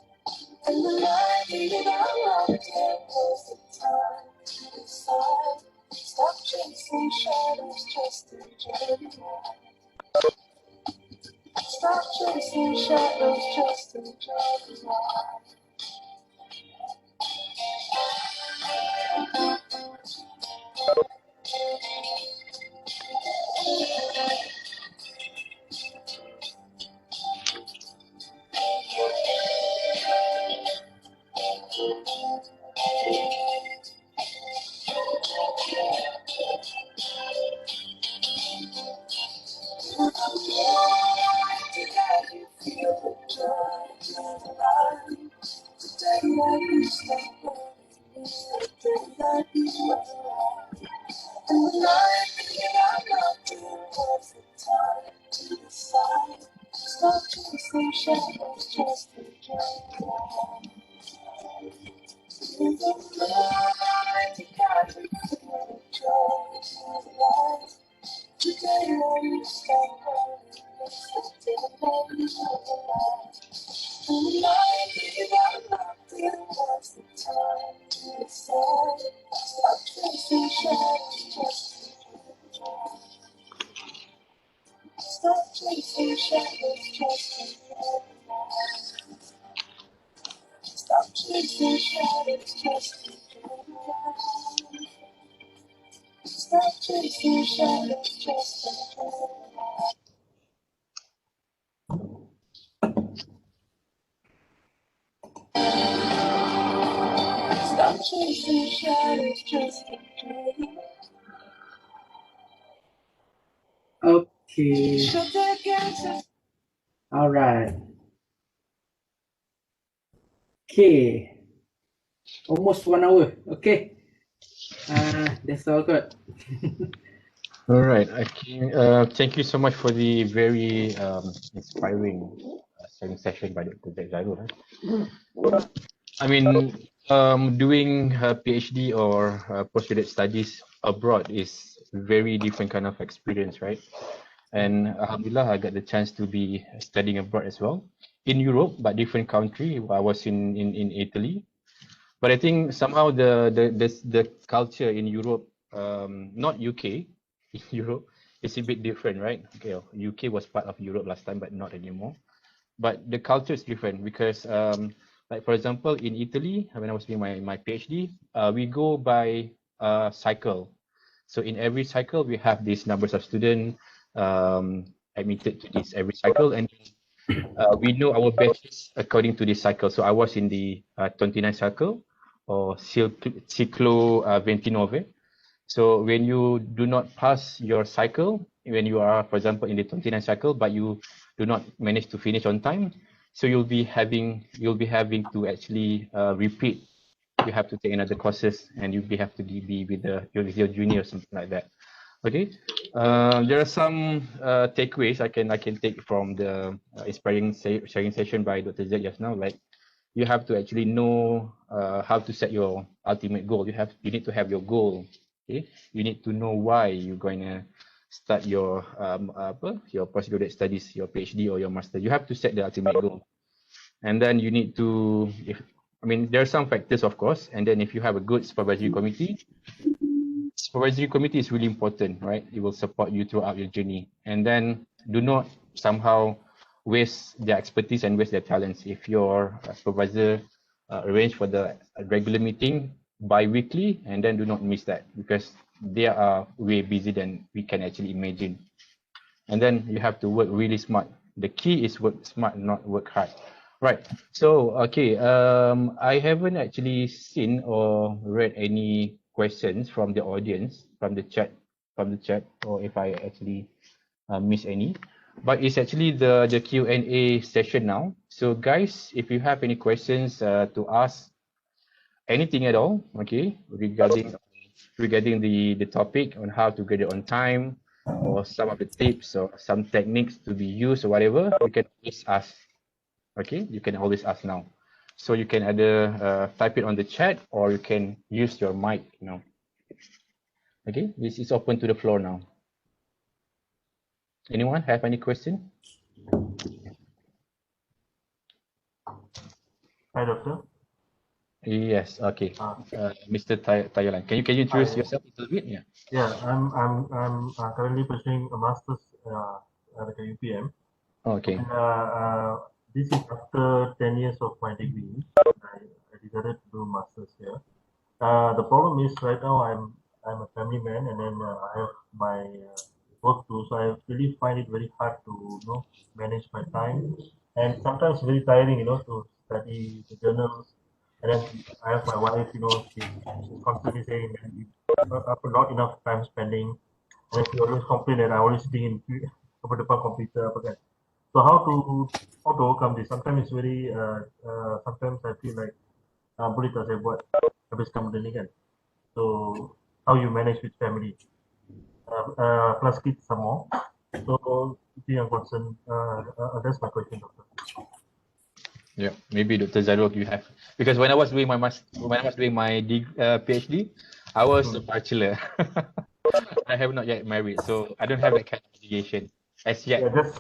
And the night you got locked in was the time to decide. Stop chasing shadows, just enjoy the night. Stop chasing shadows, just enjoy the night. Tonight you feel the joy of life. Today that you stop running, is the day that you arrive. And the night that you got locked in was the time to decide. Stop chasing shadows, just enjoy the night. In the night, you got me feel the joy of life. Today when you stop running, it's the day that you arrive. And the night that you got locked in was the time to decide. Stop chasing shadows, just enjoy. Stop chasing shadows, just enjoy. Stop chasing shadows, just enjoy. Stop chasing shadows, just enjoy. Stop chasing shadows, just enjoy. Okay. Shut the gates and All right. Okay. Almost 1 hour. Okay. That's all good. All right. Okay. Thank you so much for the very inspiring sharing session by Dr. Jack Zarul. I mean, doing a PhD or postgraduate studies abroad is very different kind of experience, right? And Alhamdulillah, I got the chance to be studying abroad as well in Europe, but different country. I was in Italy, but I think somehow the culture in Europe, not UK, in Europe, is a bit different, right? Okay, UK was part of Europe last time, but not anymore. But the culture is different because, like for example, in Italy, when I was doing my PhD, we go by cycle. So in every cycle, we have these numbers of students admitted to this every cycle, and we know our batches according to this cycle. So I was in the 29 cycle or Ciclo 29. So when you do not pass your cycle, when you are, for example, in the 29 cycle, but you do not manage to finish on time, so you'll be having to actually repeat. You have to take another courses, and you have to be with your junior or something like that. Okay, there are some takeaways I can take from the inspiring sharing session by Dr. Z just now. Like, you have to actually know how to set your ultimate goal. You need to have your goal. Okay, you need to know why you're going to start your your postgraduate studies, your PhD or your master. You have to set the ultimate goal, and then you need to, there are some factors, of course, and then if you have a good supervisory committee is really important, right? It will support you throughout your journey, and then do not somehow waste their expertise and waste their talents. If your supervisor arrange for the regular meeting bi-weekly, and then do not miss that, because they are way busy than we can actually imagine. And then you have to work really smart. The key is work smart, not work hard. Right. So, okay. I haven't actually seen or read any questions from the audience, from the chat, or if I actually miss any. But it's actually the Q&A session now. So, guys, if you have any questions to ask, anything at all, okay, regarding the topic on how to get it on time, or some of the tips or some techniques to be used or whatever, you can always ask. Okay, you can always ask now. So you can either type it on the chat, or you can use your mic now. Okay, this is open to the floor now. Anyone have any question? Hi, Doctor. Yes. Okay. Mr. Tayalan, can you introduce yourself a little bit? Yeah. Yeah, I'm currently pursuing a master's at the UPM. Okay. And this is after 10 years of my degree. I decided to do masters here. The problem is right now I'm a family man, and then I have my work too, so I really find it very hard to manage my time, and sometimes very tiring, to study the journals. And then I have my wife, she's constantly saying that not enough time spending, and then she always complain that I always sitting in over the computer. So how to overcome this? Sometimes it's very sometimes I feel like boleh tak saya buat habiskan benda ni kan. So how you manage with family plus kids some more. So itu yang concern. That's my question, Doctor. Yeah, maybe Dr. Zarul, you have, because when I was doing my PhD, I was a bachelor. I have not yet married, so I don't have that kind of obligation as yet. Yeah, that's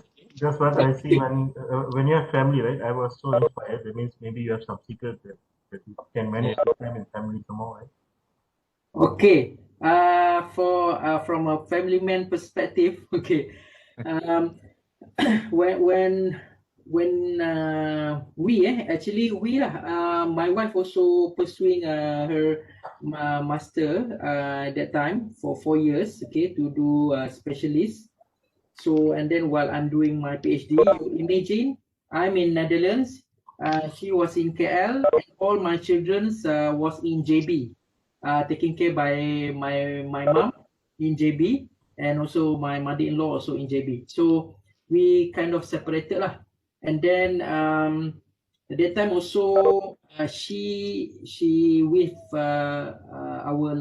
what I see when you have family, right? I was so inspired. That means maybe you have some secret that you can manage your time and family some more, right? Okay. From a family man perspective, okay. When my wife also pursuing her master at that time for 4 years, okay, to do specialist. So, and then while I'm doing my PhD, imagine I'm in Netherlands, she was in KL, and all my children was in JB, taken care by my mom in JB, and also my mother-in-law also in JB. So we kind of separated lah. And then at that time also she with our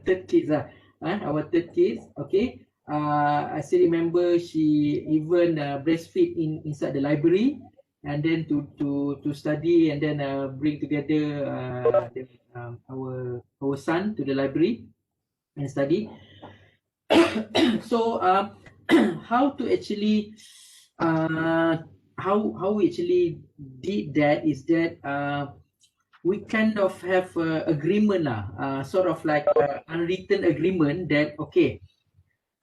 third kids our third kids, okay. I still remember she even breastfeed inside the library, and then to study, and then bring together our son to the library and study. So how to actually how we actually did that is that we kind of have agreement sort of like unwritten agreement that okay,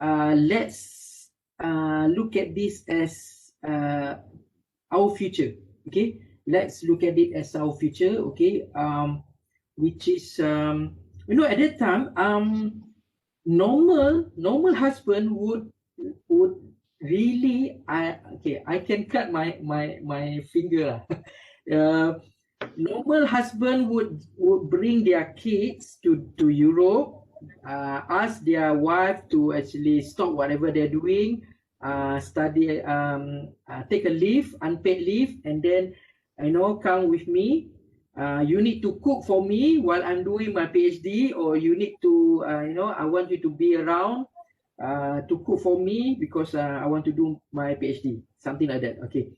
let's look at this as our future. Okay, let's look at it as our future. Okay, which is at that time normal husband would really, I can cut my finger. Normal husband would bring their kids to Europe, ask their wife to actually stop whatever they're doing, study, take a leave, unpaid leave, and then come with me. You need to cook for me while I'm doing my PhD, or you need to I want you to be around to cook for me because I want to do my PhD, something like that. Okay,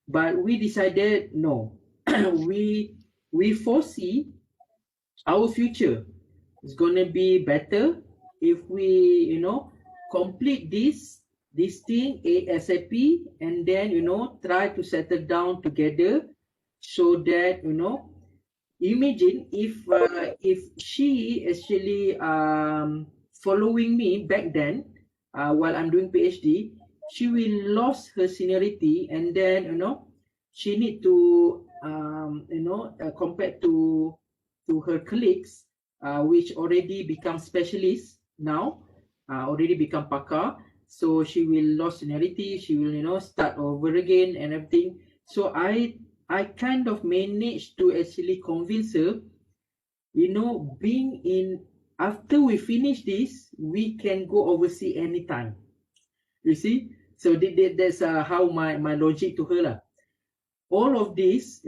but we decided no. we foresee our future is gonna be better if we complete this thing ASAP, and then try to settle down together, so that imagine if she actually following me back then, while I'm doing PhD, she will lose her seniority, and then she need to compared to her colleagues, which already become specialists now, already become pakar. So she will lose seniority, she will start over again and everything. So I kind of managed to actually convince her, being in, after we finish this, we can go overseas anytime. You see? So that's how my logic to her lah. All of this,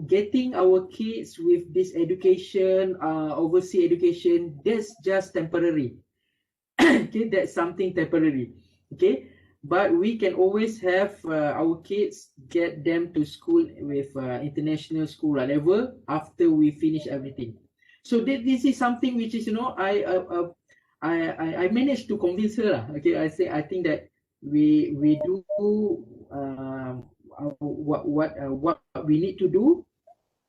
getting our kids with this education, overseas education, that's just temporary. Okay, that's something temporary. Okay, but we can always have our kids, get them to school with international school level after we finish everything. So this is something which is I managed to convince her lah. Okay, I think that we do what we need to do,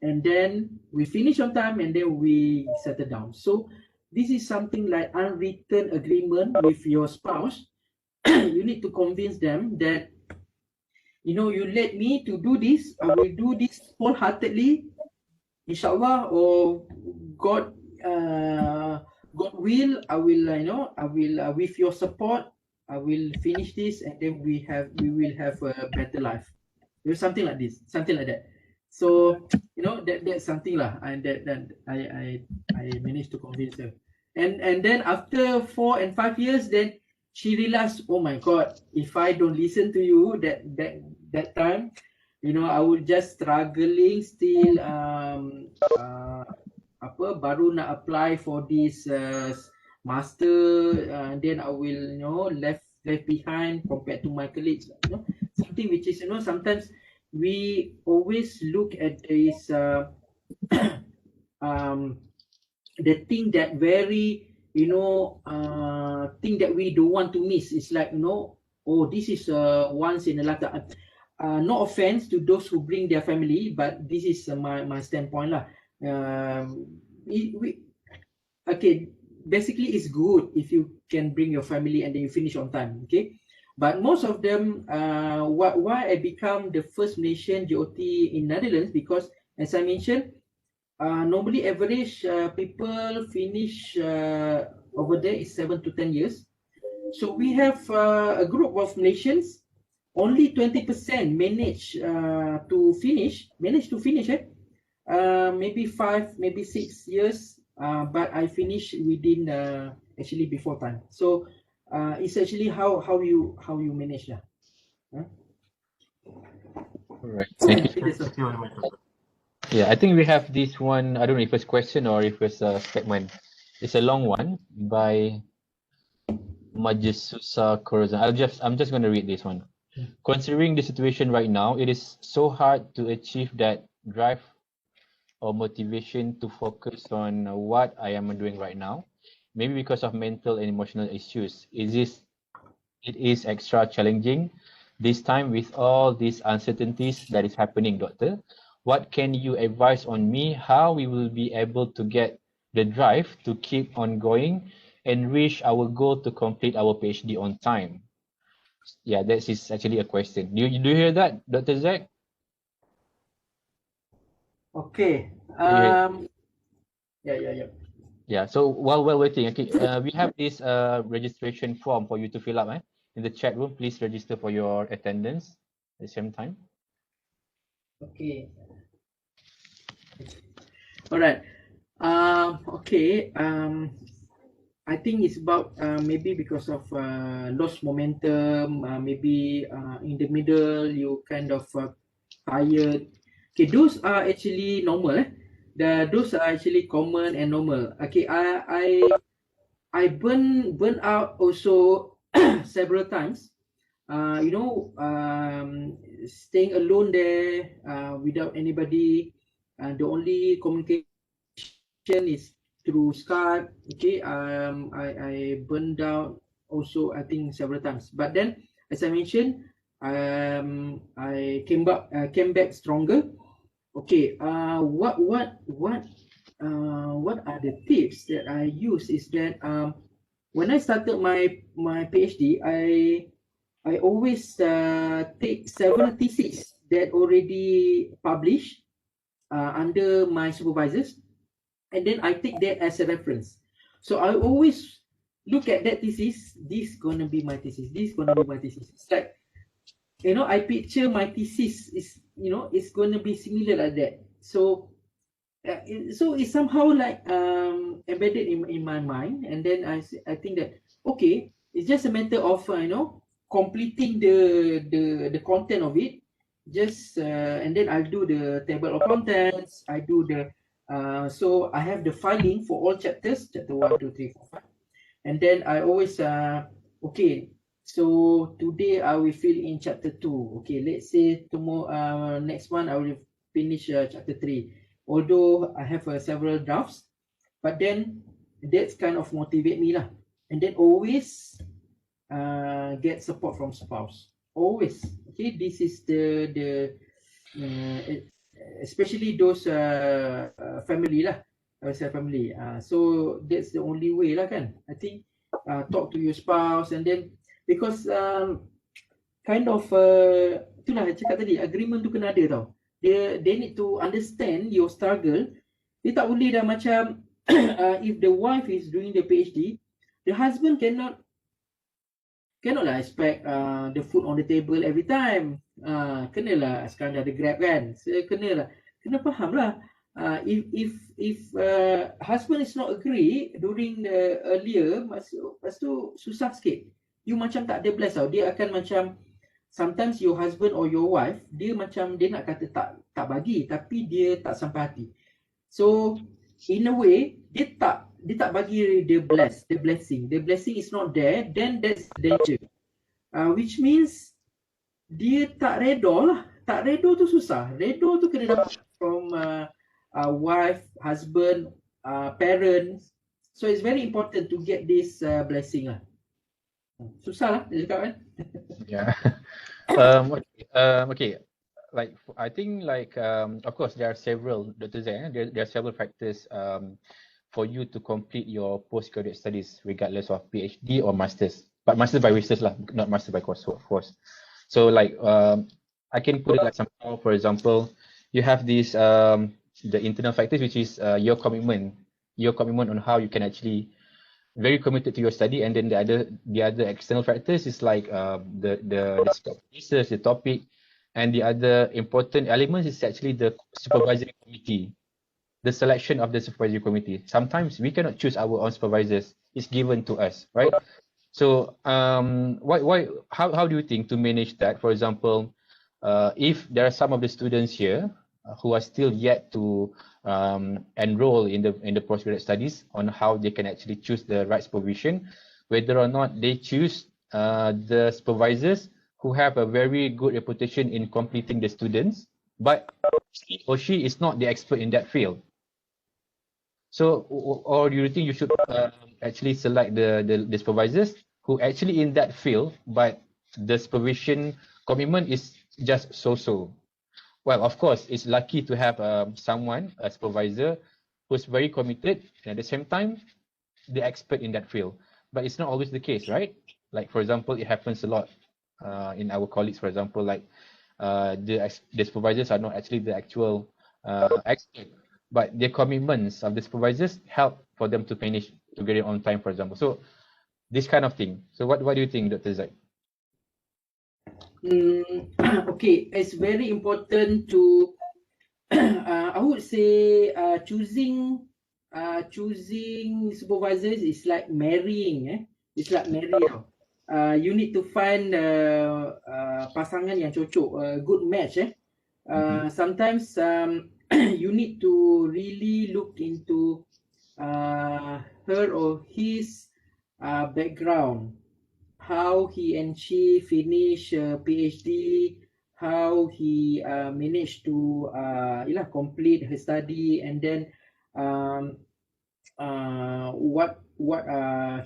and then we finish on time, and then we settle down. So this is something like unwritten agreement with your spouse. You need to convince them that you let me to do this, I will do this wholeheartedly, inshallah, or God God will, I will with your support, I will finish this, and then we will have a better life. Something like this, something like that. So that's something lah, and that I managed to convince her. And then after 4 and 5 years, then she realized, oh my God, if I don't listen to you that time, I would just struggling still, baru nak apply for this master, then I will left behind compared to my colleagues, something which is sometimes we always look at this the thing that very thing that we don't want to miss. It's like oh, this is once in a lifetime. No offense to those who bring their family, but this is my standpoint lah. Okay, basically it's good if you can bring your family and then you finish on time. Okay, but most of them, why I become the first Malaysian GOT in Netherlands, because as I mentioned, normally average people finish over there is 7 to 10 years. So we have a group of Malaysians, only 20% manage to finish. Maybe 5, maybe 6 years, but I finished within actually before time. So it's actually how you manage that. Huh? All right. Thank you. Thank you very much. Yeah, I think we have this one. I don't know if it's a question or if it's a statement. It's a long one by Majisusa Corazon. I'm just going to read this one. Considering the situation right now, it is so hard to achieve that drive or motivation to focus on what I am doing right now. Maybe because of mental and emotional issues. It is extra challenging this time with all these uncertainties that is happening, Doctor. What can you advise on me how we will be able to get the drive to keep on going and reach our goal to complete our PhD on time? Yeah, that is actually a question. Do you hear that, Dr. Zach? Okay. Yeah. Yeah, so while we're waiting, okay, we have this registration form for you to fill up. in the chat room, please register for your attendance at the same time. Okay. All right. Okay. I think it's about maybe because of lost momentum. Maybe in the middle you kind of tired. Okay, those are actually normal. Those are actually common and normal. Okay, I burn out also several times. Staying alone there without anybody. The only communication is through Skype. Okay, I burned out also I think several times. But then, as I mentioned, I came back stronger. Okay, what are the tips that I use is that when I started my PhD, I always take several theses that already published under my supervisors, and then I take that as a reference. So I always look at that thesis. This gonna be my thesis. This gonna be my thesis. It's like, I picture my thesis is, it's gonna be similar like that. So it's somehow like embedded in my mind, and then I think that okay, it's just a matter of completing the content of it, just and then I'll do the table of contents. I do the so I have the filing for all chapters, chapter 1, 2, 3, 4, 5, and then I always okay, so today I will fill in chapter 2. Okay, let's say tomorrow next one I will finish chapter 3, although I have several drafts, but then that's kind of motivate me lah. And then always get support from spouse, always. Okay, this is the especially those family lah, I would say family. So that's the only way lah kan, I think. Talk to your spouse, and then because kind of itulah saya cakap tadi, agreement tu kena ada tau. They need to understand your struggle. Dia tak boleh dah macam if the wife is doing the PhD, the husband cannot lah expect the food on the table every time. Kenalah sekarang dah ada Grab kan. So, kena faham lah. If husband is not agree during the earlier, lepas tu susah sikit. You macam tak ada bless tau. Dia akan macam sometimes your husband or your wife, dia macam dia nak kata tak bagi, tapi dia tak sampai hati. So in a way dia tak bagi the blessing. The blessing is not there, then that's danger. Which means dia tak redha lah. Tak redha tu susah. Redha tu kena dapat from wife, husband, parents. So it's very important to get this blessing lah. Susah lah dia cakap kan. Yeah. Okay. Like I think of course there are several, Dr. Zain, there are several factors for you to complete your postgraduate studies regardless of PhD or masters. But master by research lah, not master by course, of course. So I can put it like somehow, for example, you have this the internal factors, which is your commitment on how you can actually very committed to your study, and then the other external factors is like the scope of research, the topic, and the other important elements is actually the supervisory committee, the selection of the supervisory committee. Sometimes we cannot choose our own supervisors; it's given to us, right? So how do you think to manage that? For example, if there are some of the students here who are still yet to enroll in the postgraduate studies, on how they can actually choose the right supervision, whether or not they choose the supervisors who have a very good reputation in completing the students, but he or she is not the expert in that field. So, or do you think you should actually select the supervisors who actually in that field, but the supervision commitment is just so-so? Well, of course, it's lucky to have someone, a supervisor, who's very committed and at the same time, the expert in that field. But it's not always the case, right? Like, for example, it happens a lot in our colleagues, for example, like the supervisors are not actually the actual expert, but the commitments of the supervisors help for them to finish, to get it on time, for example. So this kind of thing. So what do you think, Dr. Zaid? Okay, it's very important to I would say choosing supervisors is like marrying. It's like marrying. You need to find pasangan yang cocok, good match. Sometimes you need to really look into her or his background, how he and she finish PhD, how he managed to complete her study, and then um, what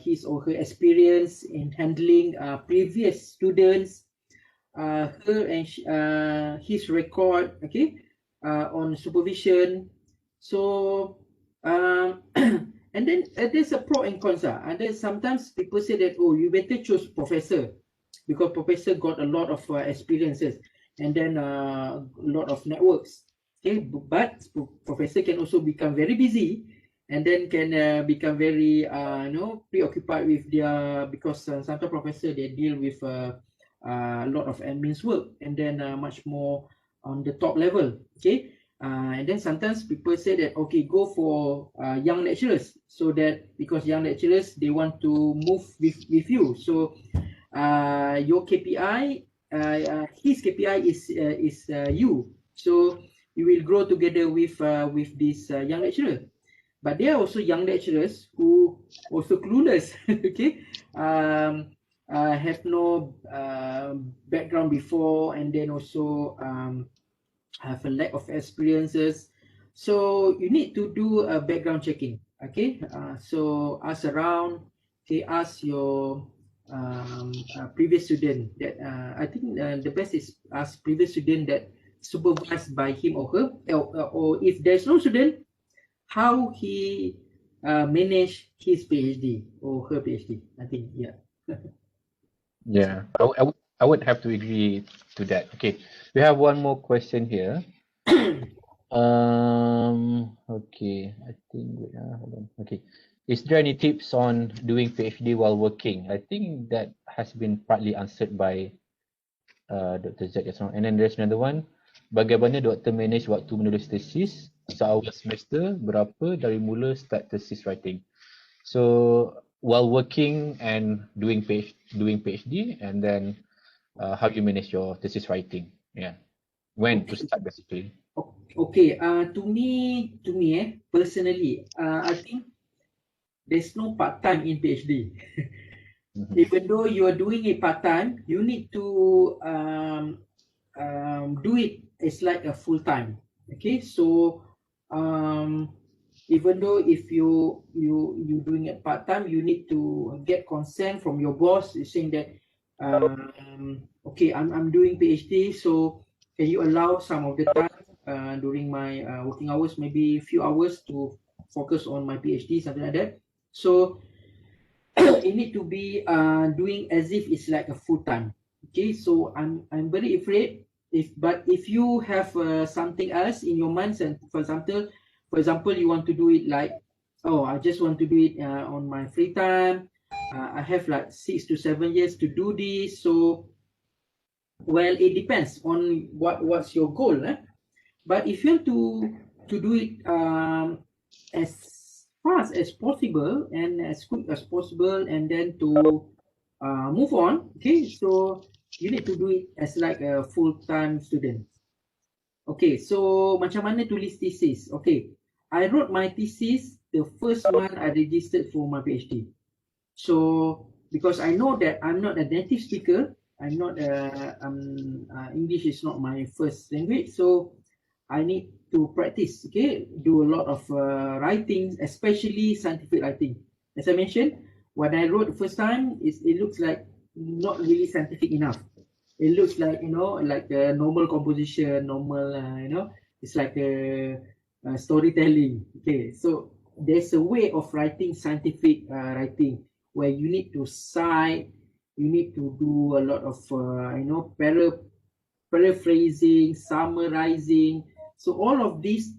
his or her experience in handling previous students, her and his record, okay, on supervision. So and then there's a pro and cons. And then sometimes people say that, oh, you better choose professor because professor got a lot of experiences and then a lot of networks. Okay, but professor can also become very busy and then can become very preoccupied with their, because sometimes professor they deal with a lot of admin's work and then much more on the top level. Okay, and then sometimes people say that, okay, go for young lecturers, so that because young lecturers they want to move with you. So your KPI, his KPI is you. So you will grow together with this young lecturer. But there are also young lecturers who also clueless. Okay, have no background before, and then also have a lack of experiences. So you need to do a background checking. Okay, so ask around. Okay, ask your previous student. That I think the best is ask previous student that supervised by him or her, or if there's no student, how he manage his PhD or her PhD. I think, yeah. Yeah, I would have to agree to that. Okay, we have one more question here. Okay, I think, hold on. Okay, is there any tips on doing PhD while working? I think that has been partly answered by Dr. Zack just now. And then there's another one. Bagaimana doktor manage waktu menulis tesis? Seawal semester berapa dari mula start thesis writing? So while working and doing PhD, and then how you manage your thesis writing? Yeah, when to start basically? Okay. To me, personally, I think there's no part time in PhD. Even though you are doing it part time, you need to do it as like a full time. Okay, so even though if you doing it part time, you need to get consent from your boss saying that okay, I'm doing PhD, so can you allow some of the time during my working hours, maybe a few hours to focus on my PhD, something like that. So it need to be doing as if it's like a full time. Okay, so I'm very afraid if you have something else in your mind, and for example you want to do it like, oh, I just want to do it on my free time. I have like 6 to 7 years to do this. So well, it depends on what's your goal. But if you want to do it as fast as possible and as quick as possible, and then to move on, okay, so you need to do it as like a full-time student. Okay, so macam mana tulis thesis? Okay, I wrote my thesis, the first one I registered for my PhD. So because I know that I'm not a native speaker, I'm not English is not my first language, so I need to practice, okay, do a lot of writing, especially scientific writing. As I mentioned, when I wrote the first time, it looks like not really scientific enough. It looks like, like a normal composition, normal, it's like a storytelling. Okay, so there's a way of writing scientific writing where you need to cite, you need to do a lot of, paraphrasing, summarizing. So all of these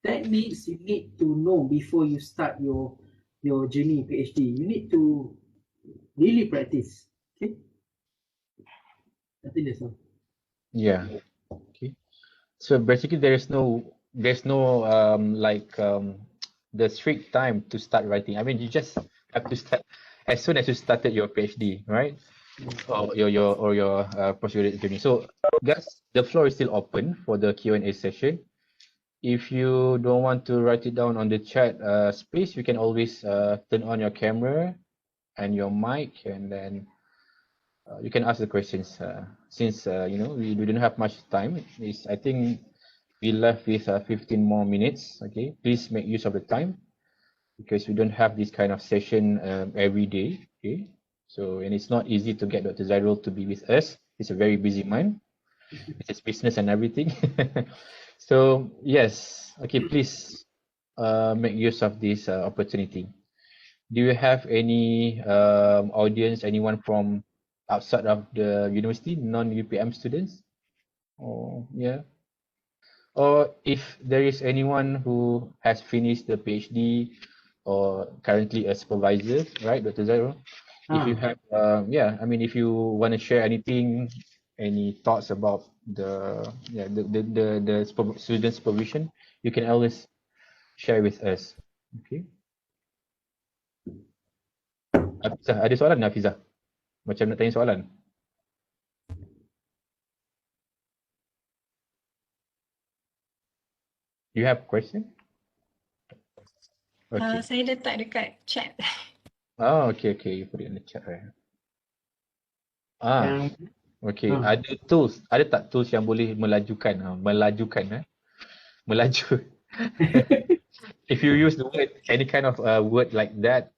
techniques you need to know before you start your journey PhD. You need to really practice. Okay, I think that's all. Yeah. Okay. So basically, there's no the strict time to start writing. I mean, you just have to start as soon as you started your PhD, right? Or your postgraduate journey. So guys, the floor is still open for the Q&A session. If you don't want to write it down on the chat space, you can always turn on your camera and your mic, and then you can ask the questions. Since we don't have much time, I think we left with 15 more minutes. Okay, please make use of the time because we don't have this kind of session every day. Okay, so and it's not easy to get Dr. Zairul to be with us. He's a very busy man. It's business and everything. So yes, okay, please make use of this opportunity. Do you have any audience, anyone from outside of the university, non-UPM students? Or yeah, or if there is anyone who has finished the PhD or currently a supervisor, right, Dr. Zairul? If you have, I mean, if you want to share anything, any thoughts about the student supervision, you can always share with us. Okay. Hafizah, ada soalan Hafizah? Macam nak tanya soalan? You have question? Okay. Saya letak dekat chat. Oh, okay. You put it in the chat, right? Okay. Ah. Ada tak tools yang boleh melajukan? Melaju. If you use the word, any kind of word like that,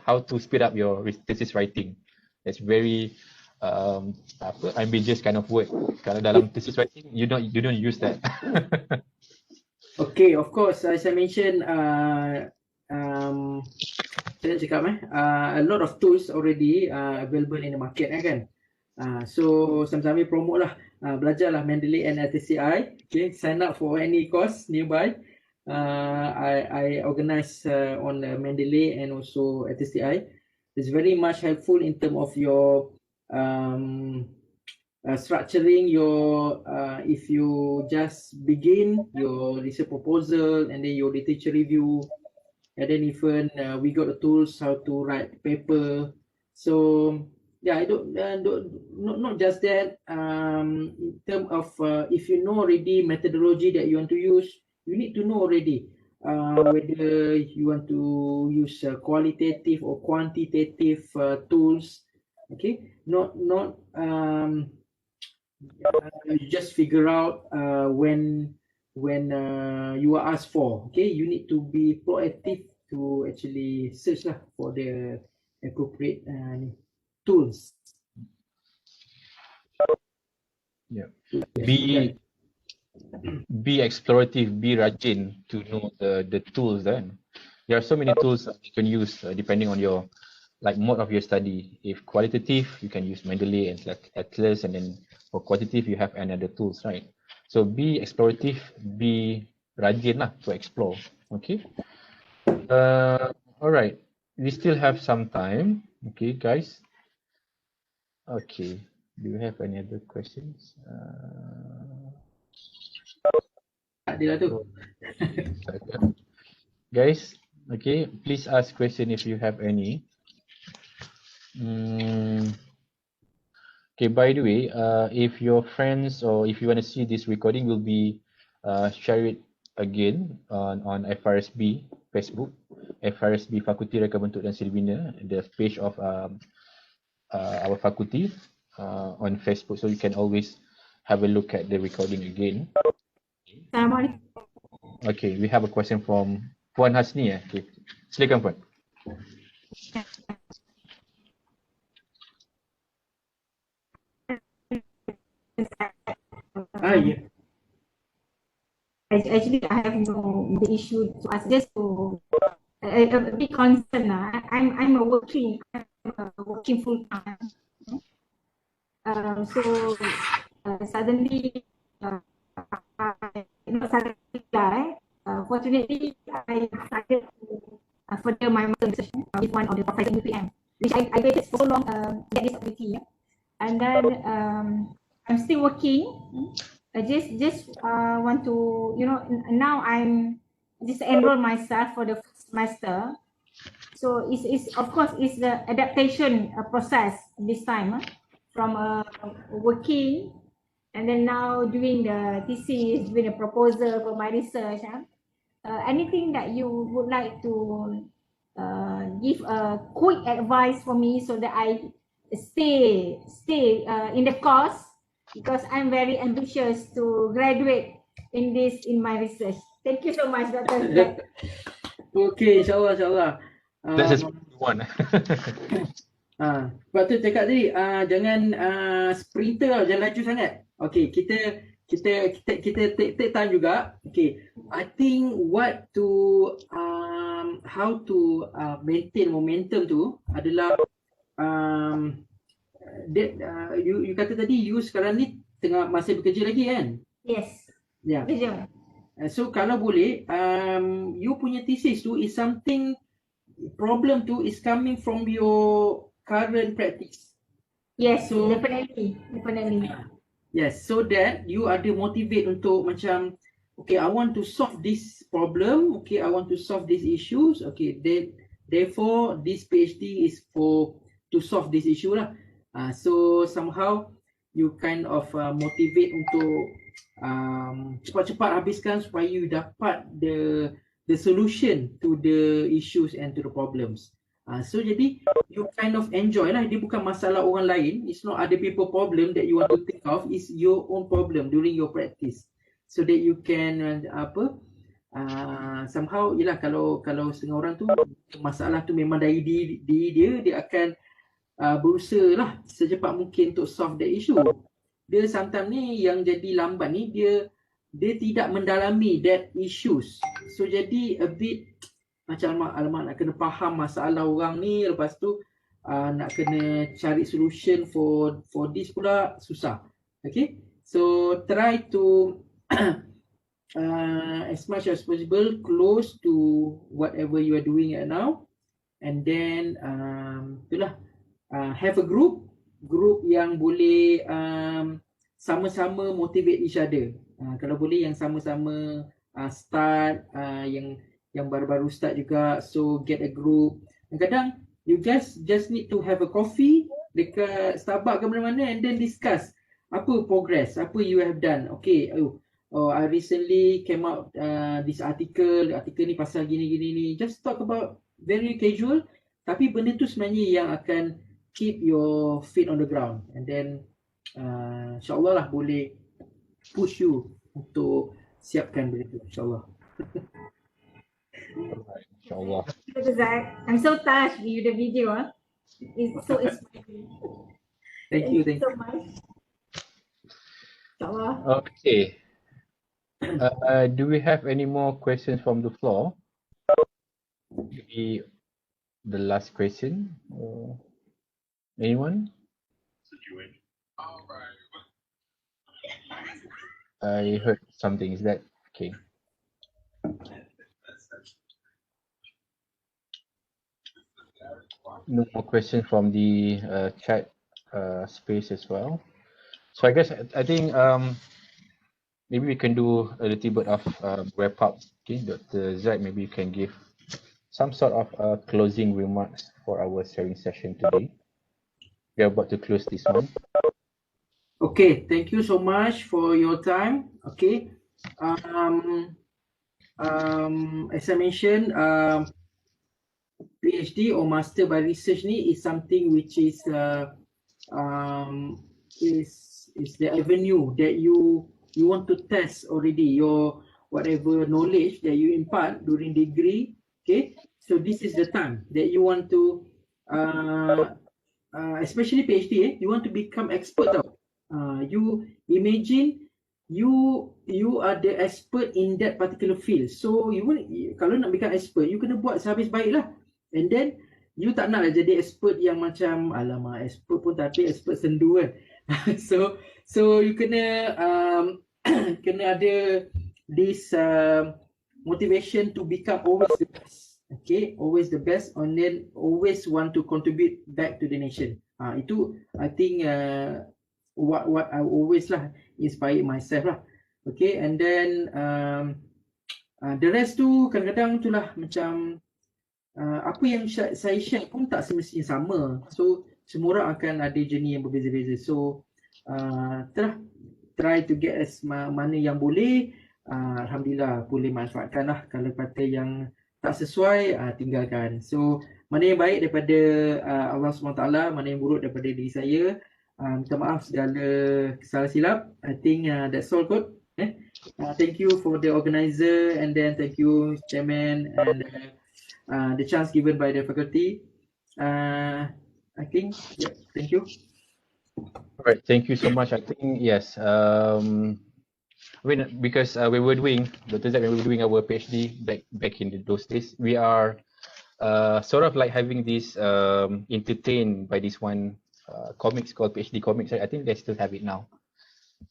how to speed up your thesis writing. That's very ambiguous kind of word. Kalau dalam thesis writing, you don't use that. Okay, of course, as I mentioned, saya nak cakap a lot of tools already available in the market kan. So sama-sama promote lah, belajarlah Mendeley and LTCI. Okay, sign up for any course nearby. I organize on Mendeley and also LTCI. It's very much helpful in terms of your structuring your if you just begin your research proposal and then your literature review, and then even we got the tools how to write paper. So yeah, I don't not just that, in terms of if you know already methodology that you want to use, you need to know already whether you want to use qualitative or quantitative tools. Okay, not you just figure out when you are asked for. Okay, you need to be proactive to actually search for the appropriate tools. Yeah. Be explorative, be rajin to know the tools. Then there are so many tools that you can use depending on your mode of your study. If qualitative, you can use Mendeley and Atlas, and then for quantitative, you have another tools, right? So be explorative, be rajin to explore. Okay. All right. We still have some time. Okay, guys. Okay. Do you have any other questions? Guys, okay, please ask question if you have any. Okay, by the way, if your friends or if you want to see this recording, will be share it again on FRSB Facebook, FRSB Fakulti Reka Bentuk dan Siri Bina, the page of our faculty on Facebook, so you can always have a look at the recording again. Assalamualaikum. Okay, we have a question from Puan Hasni. Okay, silakan Puan. Yeah. Actually, I have no issue to ask, just to a bit concerned. I'm working full time. So suddenly, not suddenly, fortunately, I started to further my master research with one of the professors in UPM, which I waited for so long to get this opportunity. And then I'm still working. I just want to, you know, now I'm just enroll myself for the first semester. So it's of course it's the adaptation process this time from working and then now doing the thesis, doing the proposal for my research. Anything that you would like to give a quick advice for me so that I stay in the course, because I'm very ambitious to graduate in my research. Thank you so much, Dr. Zack. Okay, insyaAllah. That's just what we want. Sebab tu cakap tadi, jangan sprinter tau, jangan laju sangat. Okay, kita take time juga. Okay, I think how to maintain momentum tu adalah you kata tadi you sekarang ni tengah masih bekerja lagi kan? Yes. Ya. Yeah. So kalau boleh, you punya thesis tu is something, problem tu is coming from your current practice. Yes, so definitely. Yes, so that you ada motivate untuk macam, okay, I want to solve this problem, okay, I want to solve these issues, okay, therefore this PhD is to solve this issue lah. So somehow you kind of motivate untuk cepat-cepat habiskan supaya you dapat the solution to the issues and to the problems. So jadi you kind of enjoy lah, dia bukan masalah orang lain, it's not other people problem that you want to think of, it's your own problem during your practice, so that you can somehow, yelah, kalau setengah orang tu masalah tu memang dari dia akan berusaha lah secepat mungkin untuk solve the issue. Dia sometimes ni yang jadi lambat ni, dia tidak mendalami that issues, so jadi a bit macam alamak nak kena faham masalah orang ni, lepas tu nak kena cari solution for this pula susah. Okay, so try to as much as possible close to whatever you are doing right now, and then itulah, have a group yang boleh sama-sama motivate each other. Kalau boleh yang sama-sama start, yang baru-baru start juga, so get a group. Kadang you guys just need to have a coffee dekat Starbucks ke mana-mana and then discuss apa progress, apa you have done. Okay, I recently came out this article ni pasal gini, just talk about very casual, tapi benda tu sebenarnya yang akan keep your feet on the ground, and then insyaAllah lah boleh push you untuk siapkan benda tu, insyaAllah. Alright, insyaAllah. I'm so touched with the video. It's so inspiring. Thank you so much. Inshallah. Okay. Do we have any more questions from the floor? Maybe the last question. Anyone? I heard something. Is that okay? No more questions from the chat space as well. So I guess I think maybe we can do a little bit of wrap up. Okay, Dr. Zack, maybe you can give some sort of closing remarks for our sharing session today. We are about to close this one. Okay, thank you so much for your time. Okay, as I mentioned, PhD or Master by Research ni is something which is the avenue that you want to test already your whatever knowledge that you impart during degree. Okay, so this is the time that you want to especially PhD, you want to become expert tau. You imagine you are the expert in that particular field, so kalau nak become expert, you kena buat sehabis baik lah. And then you tak nak lah jadi expert yang macam alamak expert pun tapi expert sendu kan. so you kena kena ada this motivation to become always the best. Okay, always the best, and then always want to contribute back to the nation. Itu I think what I always lah inspire myself lah. Okay, and then the rest tu kadang-kadang tu lah macam apa yang saya share pun tak semestinya sama. So semua orang akan ada journey yang berbeza-beza. So try to get as mana yang boleh. Alhamdulillah boleh manfaatkan lah. Kalau kata yang tak sesuai, tinggalkan. So mana yang baik daripada Allah SWT, mana yang buruk daripada diri saya, minta maaf segala kesalahan silap. I think that's all good. Thank you for the organizer, and then thank you chairman and the chance given by the faculty. I think, yeah, thank you. All right, thank you so much. I think, yes, because we were doing, Dr. Zack, when we were doing our PhD back in those days, we are sort of like having this entertained by this one comics called PhD comics. I think they still have it now.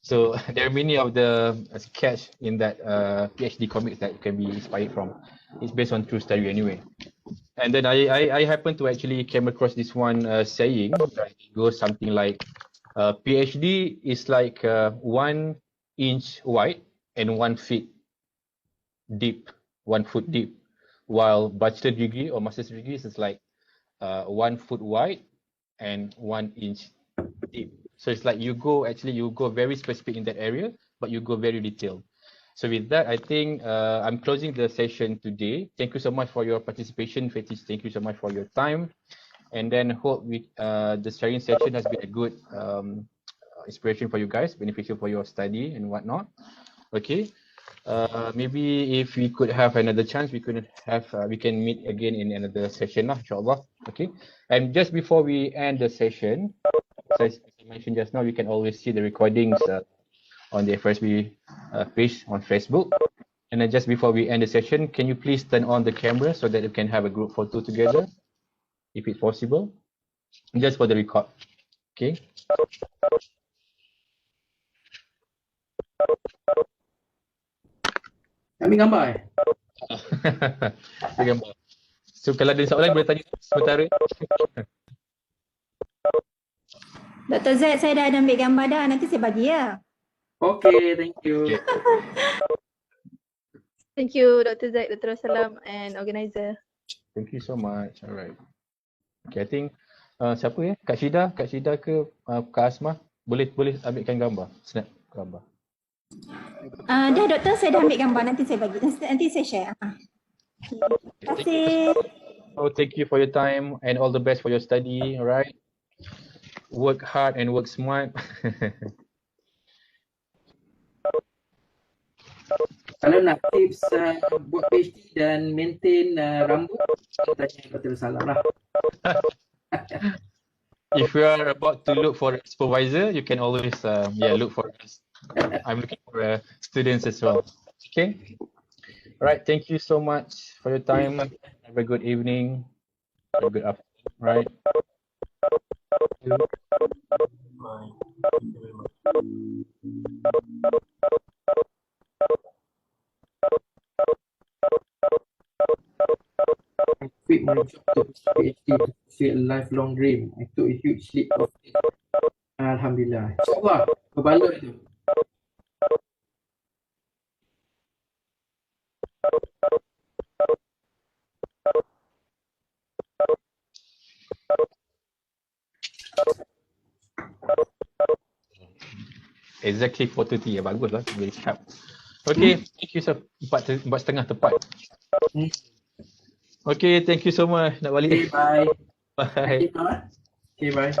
So there are many of the sketch in that PhD comics that you can be inspired from. It's based on true story anyway. And then I happened to actually came across this one saying that it goes something like, PhD is like 1 inch wide and 1 foot deep, while bachelor degree or master's degree is like 1 foot wide and 1 inch deep. So it's like you go very specific in that area, but you go very detailed. So with that, I think I'm closing the session today. Thank you so much for your participation, Fetish. Thank you so much for your time. And then hope the sharing session has been a good inspiration for you guys, beneficial for your study and whatnot. Okay. Maybe if we could have another chance, we can meet again in another session, inshallah. Okay. And just before we end the session, as I mentioned just now, you can always see the recordings on the FRSB page on Facebook. And then just before we end the session, can you please turn on the camera so that you can have a group photo together, if it's possible, just for the record. Okay. Ambil gambar Ambil gambar. So kalau ada soalan boleh tanya sementara. Dr. Z, saya dah ada ambil gambar dah. Nanti saya bagi ya. Okay, thank you. Okay. Thank you Dr. Zaid, Dr. Salam and organizer. Thank you so much. Alright. Okay, I think siapa ya? Kak Syida ke Kak Asmah boleh ambilkan gambar, snap gambar. Dah doktor, saya dah ambil gambar. Nanti saya bagi. Nanti saya share. Terima kasih. Oh, thank you for your time and all the best for your study. Alright. Work hard and work smart. Kalau nak tips buat PhD dan maintain rambut, tanya Dr. Salam lah. If you are about to look for a supervisor, you can always look for us. I'm looking for students as well. Okay. All right. Thank you so much for your time. Have a good evening. Have a good afternoon. Right. Thank you. Bye. Thank you very much. I quit my job to pursue PhD to pursue a lifelong dream. I took a huge leap of faith. Alhamdulillah. InsyaAllah, berbaloi tu. Exactly 4:30 ya, bagus lah, very sharp. Okay, thank you sir. 4:30 tepat. Okay, thank you so much. Nak balik. Okay, bye. Bye. Okay, bye.